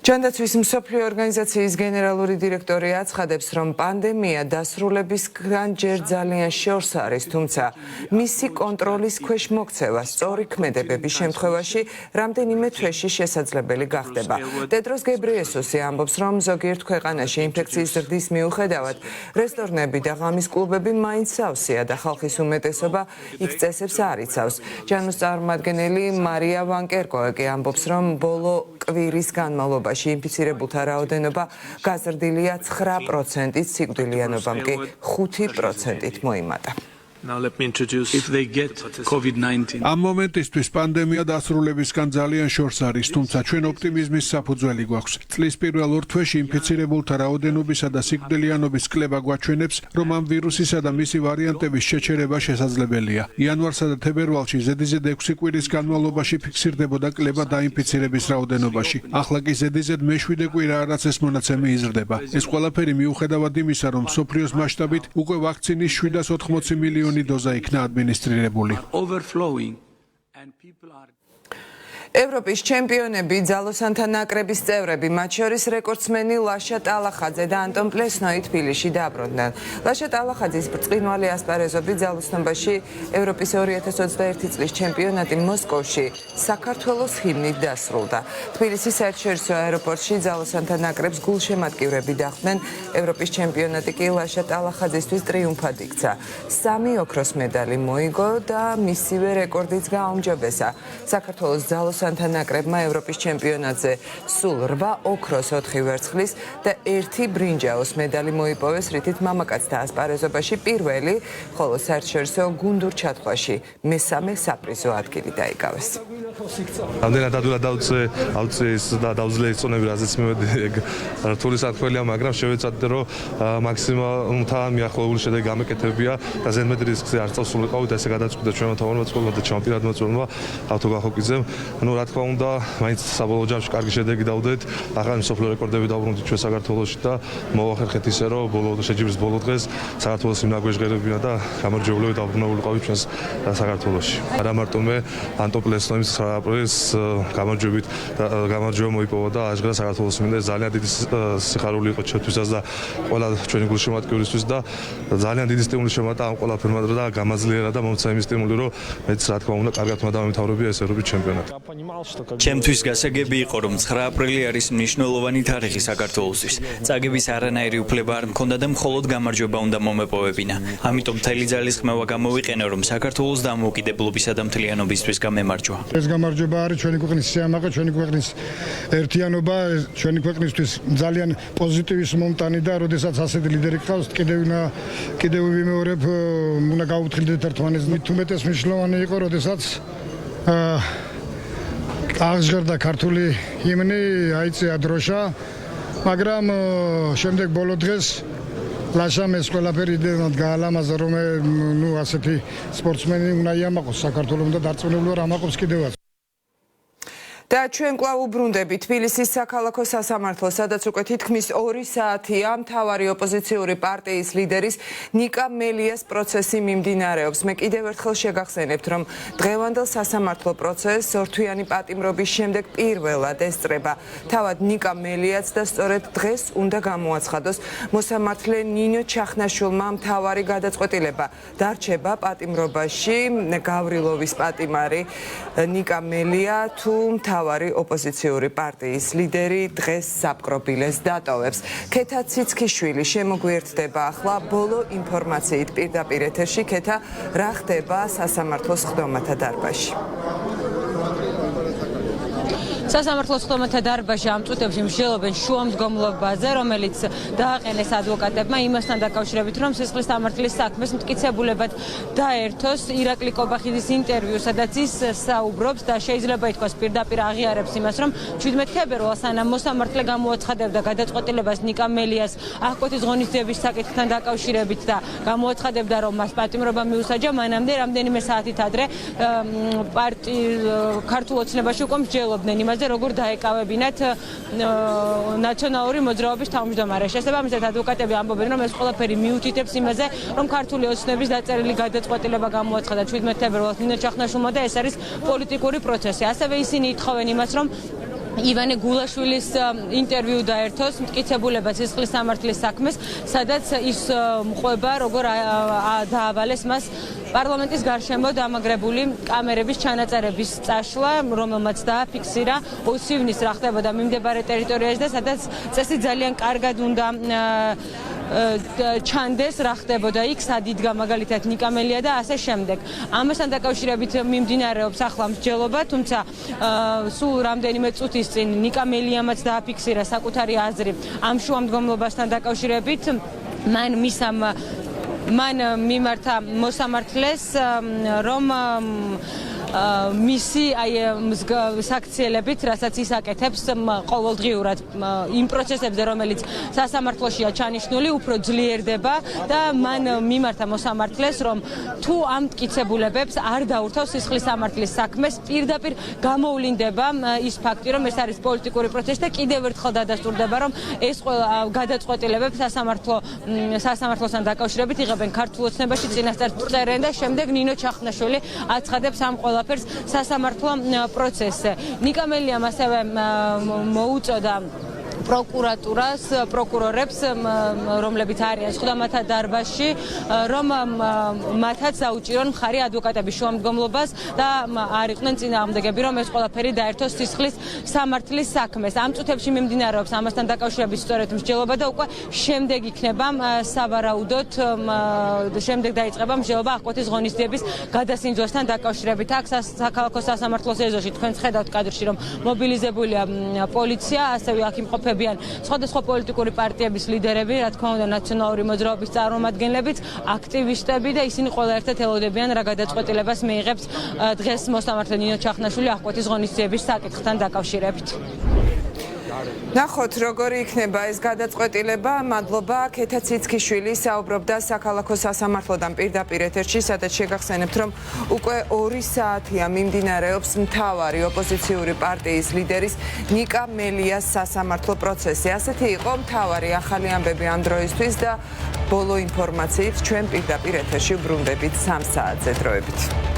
ჯანდაცვის მსოფლიო ორგანიზაციის გენერალური დირექტორი აცხადებს, რომ პანდემია დასრულებისგან ჯერ ძალიან შორს არის, თუმცა მისი კონტროლის ქვეშ მოქცევა სწორი ქმედებების შემთხვევაში რამდენიმე თვეში შესაძლებელი გახდება. ტედროს გებრიესუსი ამბობს, რომ ზოგიერთ ქვეყანაში ინფექციის ზრდის მიუხედავად რესტორნები და ღამის კლუბები მაინც სავსეა და ხალხის უმეტესობა იქ წესებს არ იცავს. ჯანმრთელობის წარმომადგენელი მარია ვანკერკოე კი ამბობს, რომ ბოლო კვირის განმავლობაში ინფიცირებულთა რაოდენობა გაზრდილია 9%-ით, სიკვდილიანობამ კი 5%-ით მოიმატა. ამ მომენტისთვის პანდემია დასრულებისგან ძალიან შორს არის, თუმცა ჩვენ ოპტიმიზმის საფუძველი გვაქვს. წლის პირველ ორ თვეში ინფიცირებულთა რაოდენობისა და სიკვდილიანობის კლება გვაჩვენებს, რომ ამ ვირუსისა და მისი ვარიანტების შეჩერება შესაძლებელია. იანვარსა და თებერვალში ზედიზედ 6 კვირის განმავლობაში ფიქსირდებოდა კლება დაინფიცირების რაოდენობაში. ახლა კი ზედიზედ მე-7 კვირა რაც ეს მონაცემი იზრდება. ეს ყველაფერი მიუხედავად იმისა, რომ მსოფლიოს მასშტაბით უკვე ვაქცინის 780 მილიონი დოზა იქნა ადმინისტრირებული. ევროპის ჩემპიონები, ძალოსანთა ნაკრების წევრები, მათ შორის რეკორდსმენი ლაშა ტალახაძე და ანტონ პლესნოი თბილისში დაბრუნდნენ. ლაშა ტალახაძის ბრწყინვალე ასპარეზობით ძალოსნობაში ევროპის 2021 წლის ჩემპიონატი მოსკოვში საქართველოს ჰიმნით დასრულდა. თბილისის საერთაშორისო აეროპორტში ძალოსანთა ნაკრებს გულშემატკივრები დახვდნენ. ევროპის ჩემპიონატი კი ლაშა ტალახაძისთვის ტრიუმფად იქცა. 3 ოქროს медаლი მოიგო და მისივე რეკორდიც გააუმჯობესა. საქართველოს ძალოსანთა ნაკრებმა ევროპის ჩემპიონატზე სულ 8 ოქროს, 4 ვერცხლის და 1 ბრინჯაოს медаლი მოიპოვეს, რითით მამაკაცთა ასპარეზობაში პირველი, ხოლო საერთაშორისო გუნდურ ჩათვლაში მესამე საპრიზო ადგილი დაიკავეს. ამდენად ადვილად დავწე და დავძლე ის წონები, რაზეც მივედი რთული საქმეა, მაგრამ შევეცადე, რომ მაქსიმალურად მიახლოებული შედეგი გამეკეთებია და ზედმეტ რისკზე არ წავსულიყავით, ესე გადაწყვიტა ჩვენმა თავმოწყობილმა და ჩემპიონატმა ავთო გახოკიძემ. რა თქმა უნდა, მაინც საბოლოო ჯამში კარგი შედეგი დავდეთ. ახალი მსოფლიო რეკორდები დავუბრუნდით ჩვენ საქართველოში და მოვახერხეთ ისე, რომ ბოლო შეჯიბრის ბოლო დღეს საქართველოს იმ ნაგვეჟღერებინა და გამარჯვებულები დაბრუნებულიყავით ჩვენს საქართველოში. არა მარტო მე ანტონ პლესნოვის 9 აპრილის გამარჯვებით გამარჯვება მოიპოვა და აღჟღერა საქართველოს მინდა ძალიან დიდი სიხარული იყო ჩვენთვისაც და ყველა ჩვენი გულშემატკივრისთვის და ძალიან დიდი სტიმული შემატა ამ ყველაფერმა და გამაძლიერა და მომცა იმის სტიმული, რომ მეც რა თქმა უნდა კარგად მადამთავრებია ეს ევროპის ჩემპიონატი. ჩემთვის გასაგები იყო, რომ 9 აპრილი არის მნიშვნელოვანი თარიღი საქართველოსთვის. წაგების არანაირი უფლება არ მქონდა და მხოლოდ გამარჯვება უნდა მომეპოვებინა. ამიტომ მთელი ძალისხმევა გამოვიყენა, რომ საქართველოს დამოუკიდებლობისა და მთლიანობისთვის გამემარჯვა. ეს გამარჯვება არის ჩვენი ქვეყნის სიამაყე, ჩვენი ქვეყნის ერთიანობა, ჩვენი ქვეყნისთვის ძალიან პოზიტივის მომტანი და როდესაც ასეთი ლიდერი გყავს, კიდევ ვიმეორებ, უნდა გაუთხილდეთ ერთმანეთს. მით უმეტეს მნიშვნელოვანი იყო, როდესაც აღჟღერდა ქართული ჰიმნი, აიწია დროშა, მაგრამ შემდეგ ბოლო დღეს ლაშამ ეს ყველაფერი იმდენად გაალამაზა, რომ ასეთი სპორტსმენი უნდა იამაყოს საქართველოს და დარწმუნებული ვარ ამაყობს კიდევაც. და ჩვენ კვლავ უბრუნდებით თბილისის საქალაქო სასამართლოს, სადაც უკვე თითქმის 2 საათია მთავარი ოპოზიციური პარტიის ლიდერის ნიკა მელიას პროცესი მიმდინარეობს. მე კიდევ ერთხელ შეგახსენებთ, რომ დღევანდელ სასამართლო პროცესს ორთვიანი პატიმრობის შემდეგ პირველად ესწრება თავად ნიკა მელიაც და სწორედ დღეს უნდა გამოაცხადოს მოსამართლე ნინო ჩახნაშვილმა მთავარი გადაწყვეტილება. დარჩება პატიმრობაში გავრილოვის პატიმარი ნიკა მელია თუ მთავარი ოპოზიციური პარტიის ლიდერი დღეს საპყრობილეს დატოვებს. ქეთა ციცქიშვილი შემოგვიერთდება ახლა ბოლო ინფორმაციით პირდაპირ ეთერში. ქეთა, რა ხდება სასამართლოს ხდომათა დარბაზში? სასამართლოს ხდომათა დარბაზში ამ წუთებში მსჯელობენ შუამდგომლობაზე, რომელიც დააყენეს ადვოკატებმა იმასთან დაკავშირებით, რომ სისხლის სამართლის საქმეს მტკიცებულებად დაერთოს ირაკლი კობახიძის ინტერვიუ, სადაც ის საუბრობს და შეიძლება ითქვას პირდაპირ აღიარებს იმას, რომ 17 თებერვალს სანამ მოსამართლე გამოაცხადებდა გადაწყვეტილებას ნიკა მელიას აღკვეთის ღონისძიების საკითხთან დაკავშირებით და გამოაცხადებდა, რომ მას პატიმრობა მიუსაჯა, მანამდე რამდენიმე საათით ადრე ქართულ ოცნებაში უკვე მსჯელობდნენ იმაზე, როგორ დაეკავებინათ ნაციონალური მოძრაობის თავმჯდომარე. შესაბამისად ადვოკატები ამბობენ, რომ ეს ყველაფერი მიუთითებს იმაზე, რომ ქართული ოცნების დაწერილი გადაწყვეტილება გამოაცხადა 17 თებერვალს ნინო ჩახნაშვილმა და ეს არის პოლიტიკური პროცესი. ასევე ისინი ითხოვენ იმას, რომ ივანე გულაშვილის ინტერვიუ დაერთოს მტკიცებულებად სისხლის სამართლის საქმეს, სადაც ის მყვება, როგორ დაავალეს მას პარლამენტის გარშემო დამაგრებული კამერების ჩანაწერების წაშლა, რომელმაც დააფიქსირა ოსივნის რა ხდებოდა მიმდებარე ტერიტორიაზე და სადაც წესი ძალიან კარგად უნდა ჩანდეს რა ხდებოდა იქ, სად იდგა მაგალითად ნიკა მელია და ასე შემდეგ. ამასთან დაკავშირებით მიმდინარეობს ახლა მსჯელობა, თუმცა სულ რამდენიმე წუთის წინ ნიკა მელიამაც დააფიქსირა საკუთარი აზრი ამ შუამდგომლობასთან დაკავშირებით. მან მიმართა მოსამართლეს, რომ მისი საქციელებით, რასაც ის აკეთებს ყოველდღიურად იმ პროცესებზე, რომელიც სასამართლოშია ჩანიშნული, უფრო ძლიერდება და მან მიმართა მოსამართლეს, რომ თუ ამ მტკიცებულებებს არ დაურთავს სისხლის სამართლის საქმეს, პირდაპირ გამოვლინდება ის ფაქტი, რომ ეს არის პოლიტიკური პროცესი და კიდევ ერთხელ დადასტურდება, რომ ეს გადაწყვეტილებებს სასამართლოსთან დაკავშირებით იღებენ ქართულ ოცნებაში, წინასწარ წერენ და შემდეგ ნინო ჩახნაშვილი აცხადებს ამ სასამართლო პროცესზე. ნიკა მელიამ ასევე მოუწოდა პროკურორებს, რომლებიც არიან ხდომათა დარბაზში, რომ მათაც აუჭირონ მხარი ადვოკატების შუამდგომლობას და არ იყვნენ წინააღმდეგები, რომ ეს ყველაფერი დაერთოს სისხლის სამართლის საქმეს. ამ წუთებში მიმდინარეობს ამასთან დაკავშირებით სწორედ მსჯელობა და უკვე შემდეგ იქნება სავარაუდოდ შემდეგ დაიწყება მსჯელობა აღკვეთის ღონისძიების გადასინჯვასთან დაკავშირებით. აქ საქალაქო სასამართლოს ეზოში თქვენ ხედავთ კადრში, რომ მობილიზებულია პოლიცია, ასევე აქ იმყოფებიან სხვადასხვა პოლიტიკური პარტიების ლიდერები, რა თქმა უნდა ნაციონალური მოძრაობის წარმომადგენლებიც, აქტივისტები და ისინი ყველა ერთად ელოდებიან რა გადაწყვეტილებას მიიღებს დღეს მოსამართლე ნინო ჩახნაშვილი აღკვეთის ღონისძიების საკითხთან დაკავშირებით. ნახოთ, როგორი იქნება ეს გადაწყვეტილება. მადლობა. ქეთა ციცქიშვილი საუბრობდა საქალაქო სასამართლოდან პირდაპირ ეთერში, სადაც შეგახსენებთ, რომ უკვე 2 საათია მიმდინარეობს მთავარი ოპოზიციური პარტიის ლიდერის ნიკა მელიას სასამართლო პროცესი. ასეთი იყო მთავარი ახალი ამბები ამ დროისთვის და ბოლო ინფორმაციით ჩვენ პირდაპირ ეთერში ვბრუნდებით 3 საათზე დროებით.